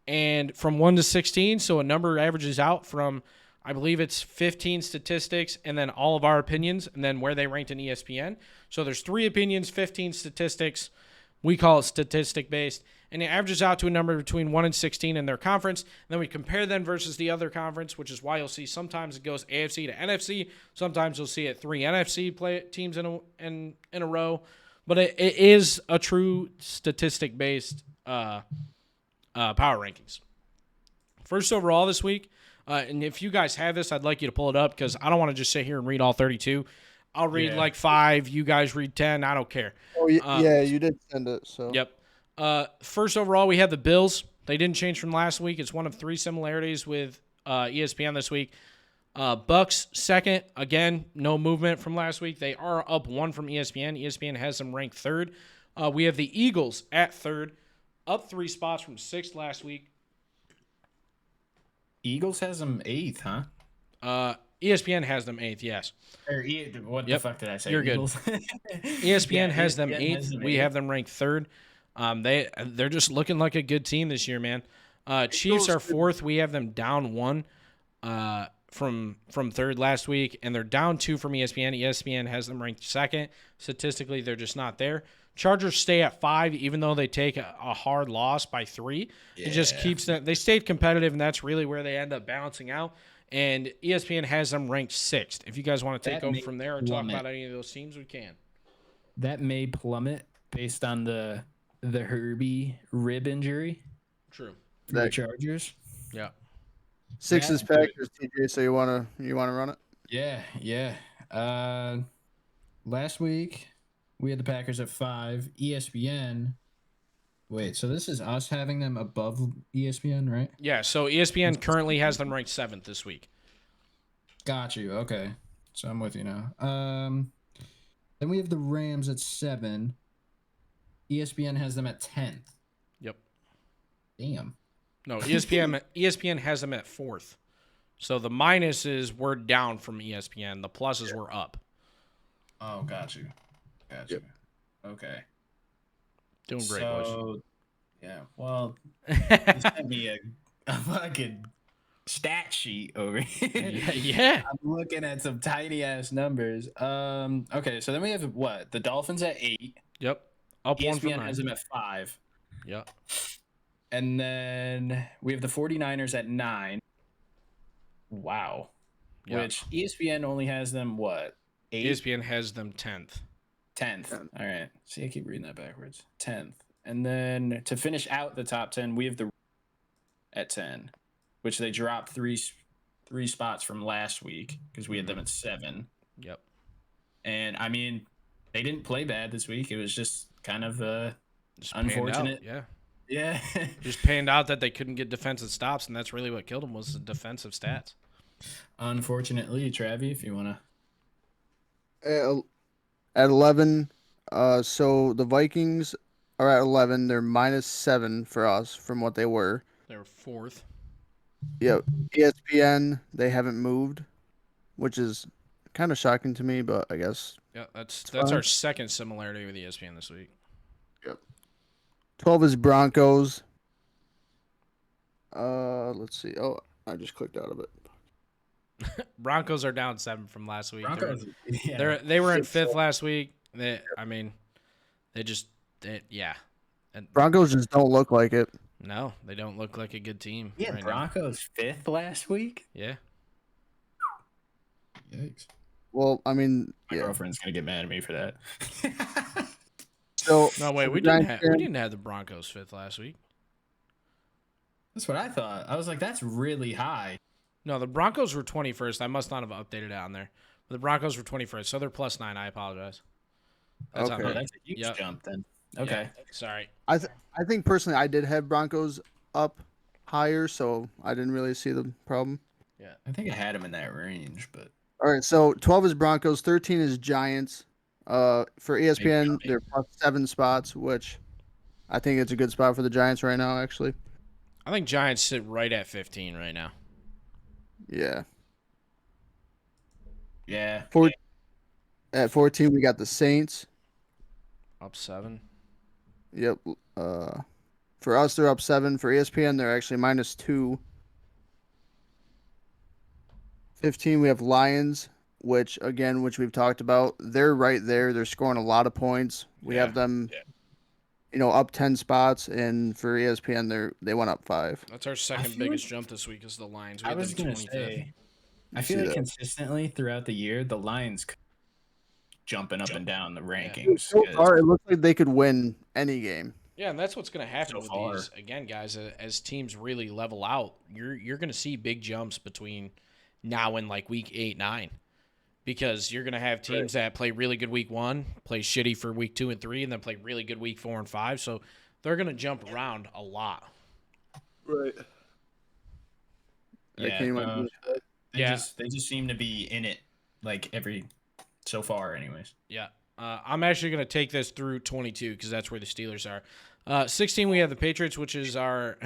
And from 1 to 16, so a number averages out from, I believe it's 15 statistics and then all of our opinions and then where they ranked in ESPN. So there's 3 opinions, 15 statistics. We call it statistic-based. And it averages out to a number between 1 and 16 in their conference. And then we compare them versus the other conference, which is why you'll see sometimes it goes AFC to NFC. Sometimes you'll see it 3 NFC teams in a row. But it is a true statistic-based power rankings. First overall this week, and if you guys have this, I'd like you to pull it up because I don't want to just sit here and read all 32. I'll read like 5. You guys read 10. I don't care. Oh, yeah, you did send it. So. Yep. First overall, we have the Bills. They didn't change from last week. It's one of 3 similarities with ESPN this week. Bucks second. Again, no movement from last week. They are up 1 from ESPN. ESPN has them ranked 3rd. We have the Eagles at 3rd. Up 3 spots from 6th last week. Eagles has them 8th, huh? ESPN has them 8th, yes. What the fuck did I say? You're Eagles? good. ESPN has them 8th. Has them We 8th. have them ranked 3rd. They're just looking like a good team this year, man. Chiefs are 4th. We have them down 1 from 3rd last week, and they're down 2 from ESPN. ESPN has them ranked 2nd. Statistically, they're just not there. Chargers stay at 5, even though they take a hard loss by 3. Yeah. It just keeps them. They stayed competitive, and that's really where they end up balancing out. And ESPN has them ranked 6th. If you guys want to take over from there or talk about any of those teams, we can. That may plummet based on the Herbie rib injury. True. For the Chargers. Yeah. 6 is Packers, TJ. So you wanna run it? Yeah. Last week we had the Packers at 5. ESPN. Wait, so this is us having them above ESPN, right? Yeah, so ESPN currently has them ranked 7th this week. Got you. Okay. So I'm with you now. Then we have the Rams at 7. ESPN has them at 10th. Yep. Damn. No, ESPN has them at 4th. So the minuses were down from ESPN. The pluses were up. Oh, got you. Yep. Okay. Doing great, boys. Yeah. Well, you sent me a fucking stat sheet over here. Yeah. I'm looking at some tiny ass numbers. Okay, so then we have what? The Dolphins at 8. Yep. Up one from ESPN 9. has them at 5. Yep. And then we have the 49ers at 9. Wow. Yep. Which ESPN only has them what? 8? ESPN has them 10th. 10th. All right. See, I keep reading that backwards. 10th. And then to finish out the top 10, we have the at 10, which they dropped three spots from last week because we had them at 7. Yep. And I mean, they didn't play bad this week. It was just kind of Just unfortunate. panned out, Yeah. just panned out that they couldn't get defensive stops, and that's really what killed them was the defensive stats. Unfortunately, Travi, if you want to. At 11, so the Vikings are at 11. They're -7 for us from what they were. They're 4th. Yep. ESPN, they haven't moved, which is kind of shocking to me, but I guess. Yeah, that's our second similarity with ESPN this week. Yep. 12 is Broncos. Let's see. Oh, I just clicked out of it. Broncos are down 7 from last week. Broncos, They were in 5th last week. And Broncos just don't look like it. No, they don't look like a good team. Yeah, right Broncos 5th last week. Yeah. Yikes. Well, I mean, My girlfriend's gonna get mad at me for that. So no, wait, we didn't have the Broncos 5th last week. That's what I thought. I was like, that's really high. No, the Broncos were 21st. I must not have updated it on there. But the Broncos were 21st, so they're +9. I apologize. That's okay. That's a huge jump then. Okay. Yeah, sorry. I think personally I did have Broncos up higher, so I didn't really see the problem. Yeah. I think I had them in that range, but all right, so 12 is Broncos, 13 is Giants. For ESPN, they're +7 spots, which I think it's a good spot for the Giants right now, actually. I think Giants sit right at 15 right now. Yeah. Yeah. At 14, we got the Saints. Up 7. Yep. For us, they're up 7. For ESPN, they're actually -2. 15, we have Lions, which we've talked about. They're right there. They're scoring a lot of points. We have them, up 10 spots, and for ESPN, they went up 5. That's our second biggest jump this week is the Lions. I was going to say, I feel like consistently throughout the year, the Lions jumping up and down the rankings. So far, it looks like they could win any game. Yeah, and that's what's going to happen with these. Again, guys, as teams really level out, you're going to see big jumps between now and like week 8, 9. Because you're going to have teams that play really good week 1, play shitty for week 2 and 3, and then play really good week 4 and 5. So they're going to jump around a lot. Right. Yeah. They just seem to be in it like so far anyways. Yeah. I'm actually going to take this through 22 because that's where the Steelers are. 16, we have the Patriots, which is our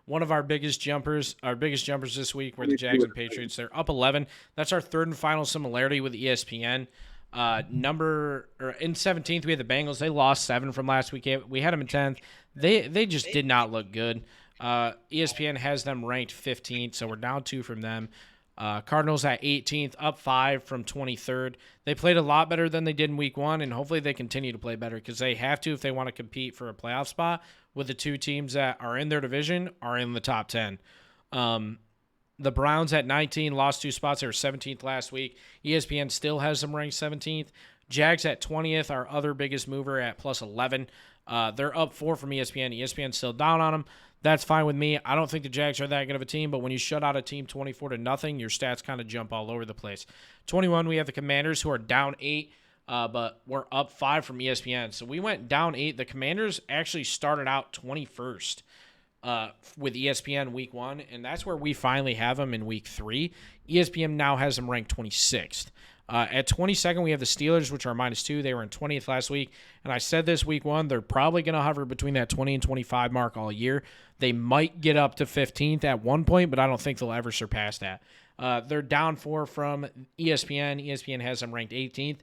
one of our biggest jumpers. Our biggest jumpers this week were the Jags and Patriots. They're up 11. That's our third and final similarity with ESPN. In 17th, we had the Bengals. They lost 7 from last week. We had them in 10th. They just did not look good. ESPN has them ranked 15th, so we're down 2 from them. Cardinals at 18th, up 5 from 23rd. They played a lot better than they did in week 1, and hopefully they continue to play better because they have to if they want to compete for a playoff spot with the 2 teams that are in their division are in the top 10. The Browns at 19 lost 2 spots. They were 17th last week. ESPN still has them ranked 17th. Jags at 20th, our other biggest mover at +11. They're up 4 from ESPN. ESPN's still down on them. That's fine with me. I don't think the Jags are that good of a team, but when you shut out a team 24-0, your stats kind of jump all over the place. 21, we have the Commanders who are down 8, but we're up 5 from ESPN. So we went down 8. The Commanders actually started out 21st with ESPN week 1, and that's where we finally have them in week 3. ESPN now has them ranked 26th. At 22nd, we have the Steelers, which are -2. They were in 20th last week. And I said this week 1, they're probably going to hover between that 20 and 25 mark all year. They might get up to 15th at one point, but I don't think they'll ever surpass that. They're down 4 from ESPN. ESPN has them ranked 18th.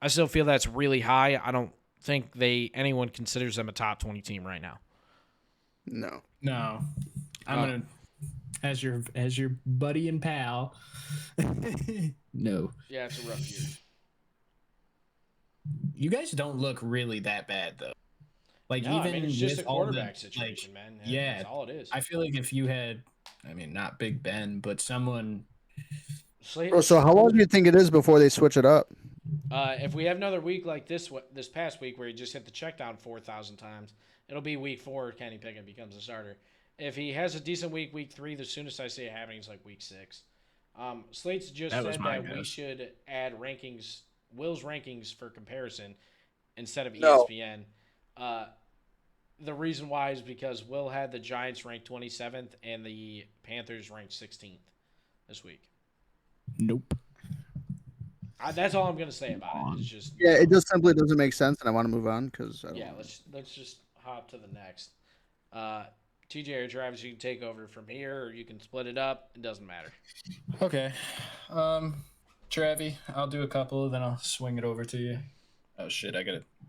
I still feel that's really high. I don't think anyone considers them a top 20 team right now. No. I'm gonna as your buddy and pal. No. Yeah, it's a rough year. You guys don't look really that bad though. Like No, even I mean, it's just with a all the, quarterback situation, man. Yeah, That's all it is. I feel like if you had, I mean, not Big Ben, but someone. Bro, so how long do you think it is before they switch it up? If we have another week like this past week where he just hit the check down 4,000 times, it'll be week 4. Kenny Pickett becomes a starter. If he has a decent week 3, the soonest I see it happening is like week 6. Slate's just said that we should add rankings, Will's rankings for comparison instead of ESPN. The reason why is because Will had the Giants ranked 27th and the Panthers ranked 16th this week. Nope. That's all I'm gonna say about it. It's just it just simply doesn't make sense, and I want to move on because let's just hop to the next. TJ or Travis, you can take over from here, or you can split it up. It doesn't matter. Okay, Travi, I'll do a couple, then I'll swing it over to you. Oh shit,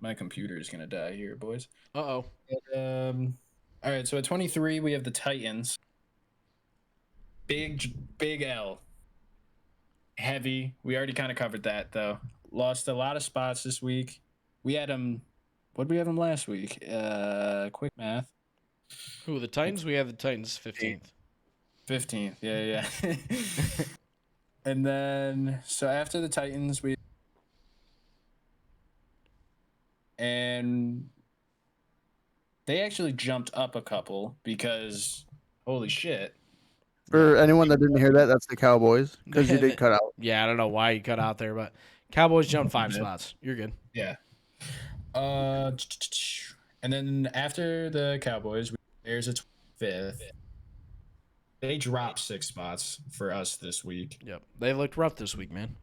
my computer is gonna die here, boys. Uh-oh. All right, so at 23 we have the Titans. Big L. Heavy. We already kind of covered that though. Lost a lot of spots this week. We had them. What did we have them last week? Quick math. Who, the Titans? We have the Titans 15th. 15th. Yeah. And then so after the Titans and they actually jumped up a couple because holy shit. For anyone that didn't hear that, that's the Cowboys because you did cut out. Yeah, I don't know why you cut out there, but Cowboys jumped 5 spots. You're good. Yeah. And then after the Cowboys, there's a 5th. They dropped 6 spots for us this week. Yep, they looked rough this week, man.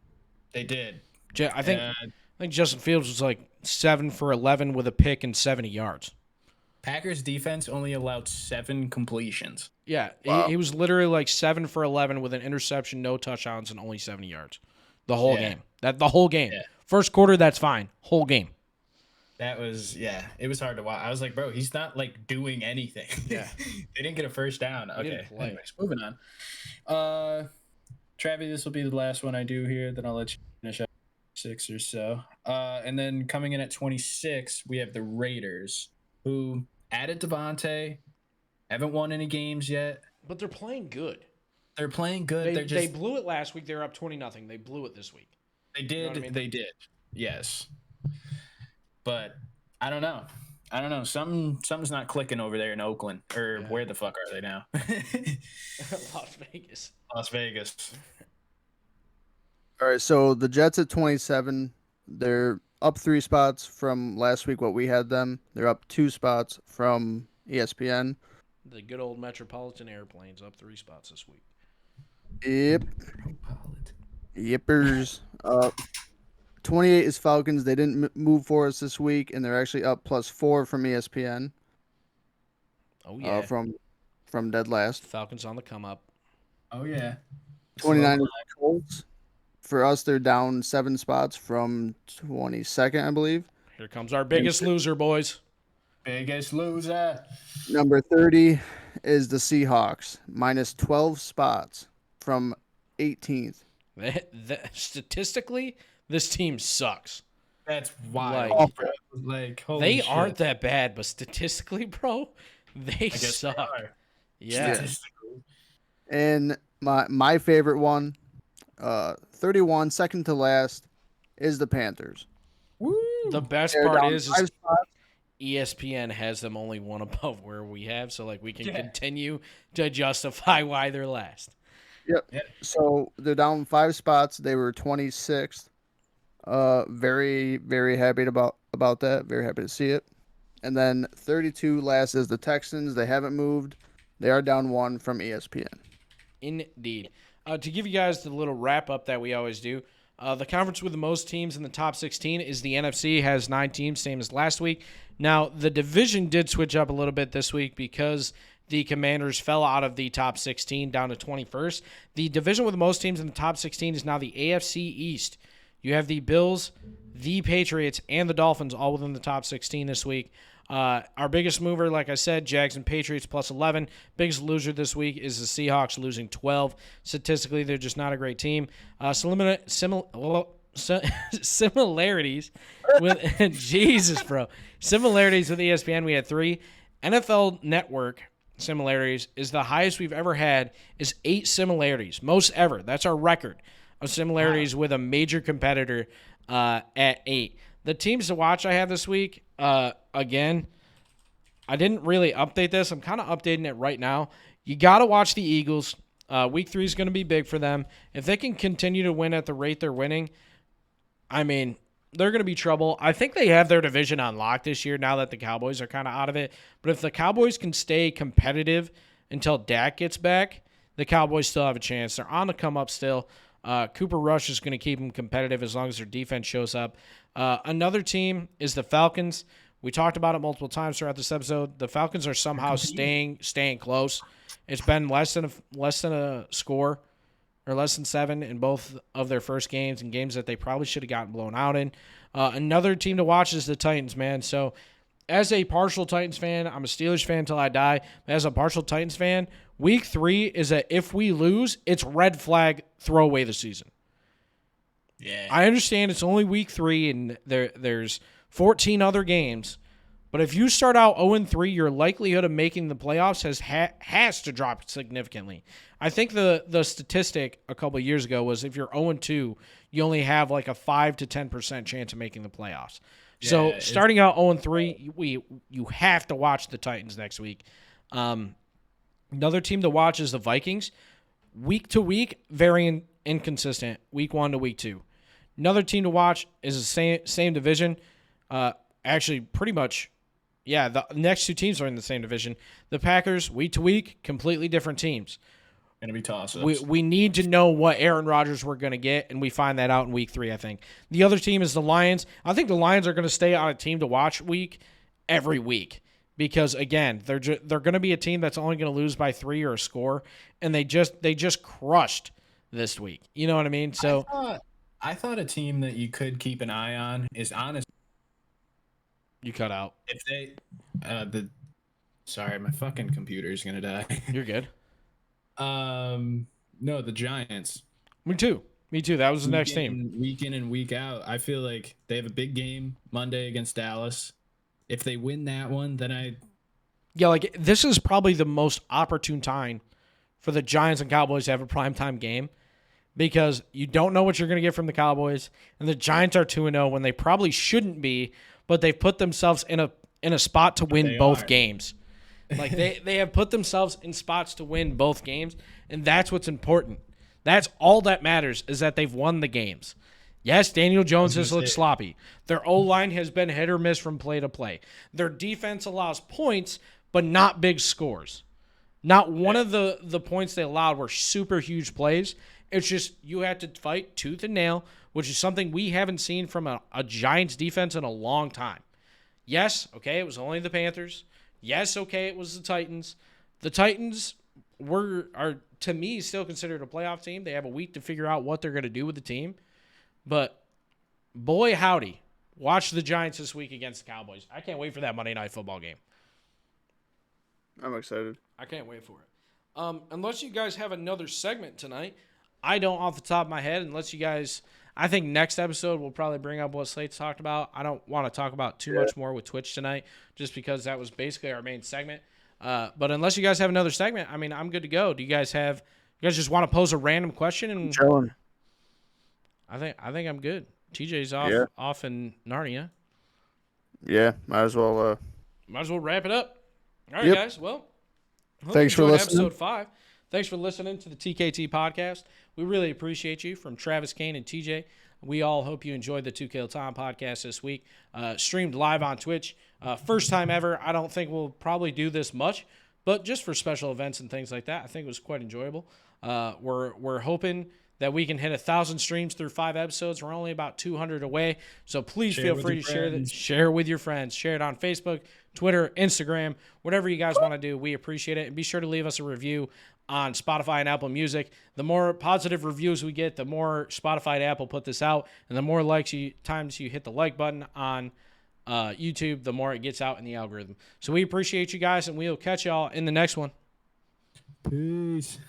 They did. I think Justin Fields was like 7 for 11 with a pick and 70 yards. Packers defense only allowed 7 completions. Yeah, wow. he was literally like 7 for 11 with an interception, no touchdowns, and only 70 yards. The whole game. The whole game. Yeah. First quarter, that's fine. Whole game. That was, it was hard to watch. I was like, bro, he's not like doing anything. Yeah. They didn't get a first down. Okay. Anyways, moving on. Travi, this will be the last one I do here. Then I'll let you finish up 6 or so. And then coming in at 26, we have the Raiders, who added Devontae, haven't won any games yet. But they're playing good. They're playing good. They blew it last week. They were up 20-0. They blew it this week. They did. You know what I mean? They did. Yes. But I don't know. Something's not clicking over there in Oakland. Or where the fuck are they now? Las Vegas. All right, so the Jets at 27, they're up 3 spots from last week what we had them. They're up 2 spots from ESPN. The good old Metropolitan Airplanes up 3 spots this week. Yep. Yippers. 28 is Falcons. They didn't move for us this week, and they're actually up +4 from ESPN. Oh, yeah. From dead last. Falcons on the come up. Oh, yeah. 29 is Colts. For us, they're down 7 spots from 22nd, I believe. Here comes our biggest loser, boys. Biggest loser. Number 30 is the Seahawks, -12 spots from 18th. Statistically, this team sucks. That's wild. They shit. aren't that bad, but statistically, bro, they suck. Yeah. And my favorite one, 31, second to last, is the Panthers. Woo! The best part is ESPN has them only one above where we have, so like we can continue to justify why they're last. Yep. So they're down 5 spots. They were 26th. Very, very happy about that. Very happy to see it. And then 32 last is the Texans. They haven't moved. They are down 1 from ESPN. Indeed. To give you guys the little wrap-up that we always do, the conference with the most teams in the top 16 is the NFC, has 9 teams, same as last week. Now, the division did switch up a little bit this week because the Commanders fell out of the top 16 down to 21st. The division with the most teams in the top 16 is now the AFC East. You have the Bills, the Patriots, and the Dolphins all within the top 16 this week. Our biggest mover, like I said, Jags and Patriots plus 11. Biggest loser this week is the Seahawks losing 12. Statistically, they're just not a great team. Similarities with Jesus, bro. Similarities with ESPN, we had 3. NFL Network similarities is the highest we've ever had, is 8 similarities, most ever. That's our record of similarities with a major competitor at 8. The teams to watch I have this week, again, I didn't really update this. I'm kind of updating it right now. You got to watch the Eagles. Week 3 is going to be big for them. If they can continue to win at the rate they're winning, I mean, they're going to be trouble. I think they have their division on lock this year now that the Cowboys are kind of out of it. But if the Cowboys can stay competitive until Dak gets back, the Cowboys still have a chance. They're on the come up still. Cooper Rush is going to keep them competitive as long as their defense shows up. Another team is the Falcons. We talked about it multiple times throughout this episode. The Falcons are somehow staying close. It's been less than a score, or less than 7 in both of their first games, and games that they probably should have gotten blown out in. Another team to watch is the Titans, man. So as a partial Titans fan, I'm a Steelers fan until I die. But as a partial Titans fan, week 3 is that if we lose, it's red flag, throw away the season. Yeah. I understand it's only week 3 and there's 14 other games, but if you start out 0-3, your likelihood of making the playoffs has to drop significantly. I think the statistic a couple of years ago was if you're 0-2, you only have like a 5 to 10% chance of making the playoffs. Yeah, so starting out 0-3, you have to watch the Titans next week. Another team to watch is the Vikings. Week to week, very inconsistent. Week 1 to week 2. Another team to watch is the same division. Actually, pretty much, yeah, the next 2 teams are in the same division. The Packers, week to week, completely different teams. Going to be toss-ups. We need to know what Aaron Rodgers we're going to get, and we find that out in week 3, I think. The other team is the Lions. I think the Lions are going to stay on a team to watch week every week because, again, they're going to be a team that's only going to lose by 3 or a score, and they just crushed this week. You know what I mean? So I thought a team that you could keep an eye on is honest. You cut out. If they, sorry, my fucking computer is gonna die. You're good. No, the Giants. Me too. That was the next team. Week in and week out. I feel like they have a big game Monday against Dallas. If they win that one, then like this is probably the most opportune time for the Giants and Cowboys to have a primetime game because you don't know what you're going to get from the Cowboys, and the Giants are 2-0 when they probably shouldn't be, but they've put themselves in a spot to win both games. Like they have put themselves in spots to win both games, and that's what's important. That's all that matters is that they've won the games. Yes, Daniel Jones has looked sloppy. Their O-line has been hit or miss from play to play. Their defense allows points, but not big scores. Not one of the points they allowed were super huge plays. It's just you had to fight tooth and nail, which is something we haven't seen from a Giants defense in a long time. Yes, okay, it was only the Panthers. Yes, okay, it was the Titans. The Titans are, to me, still considered a playoff team. They have a week to figure out what they're going to do with the team. But, boy, howdy, watch the Giants this week against the Cowboys. I can't wait for that Monday Night Football game. I'm excited. I can't wait for it. Unless you guys have another segment tonight, I don't off the top of my head, unless you guys, I think next episode we'll probably bring up what Slate's talked about. I don't want to talk about too much more with Twitch tonight, just because that was basically our main segment. But unless you guys have another segment, I mean, I'm good to go. Do you guys just want to pose a random question? And Chilling. I think I'm good. TJ's off in Narnia. Yeah, might as well wrap it up. All right, guys. Well, thanks for listening. Episode 5. Thanks for listening to the TKT podcast. We really appreciate you. From Travis, Kane, and TJ, we all hope you enjoyed the 2 Kill Time podcast this week. Streamed live on Twitch. First time ever. I don't think we'll probably do this much, but just for special events and things like that, I think it was quite enjoyable. We're hoping that we can hit 1,000 streams through 5 episodes. We're only about 200 away. So please feel free to share it with your friends. Share it on Facebook, Twitter, Instagram, whatever you guys want to do. We appreciate it. And be sure to leave us a review on Spotify and Apple Music. The more positive reviews we get, the more Spotify and Apple put this out. And the more times you hit the like button on YouTube, the more it gets out in the algorithm. So we appreciate you guys, and we'll catch y'all in the next one. Peace.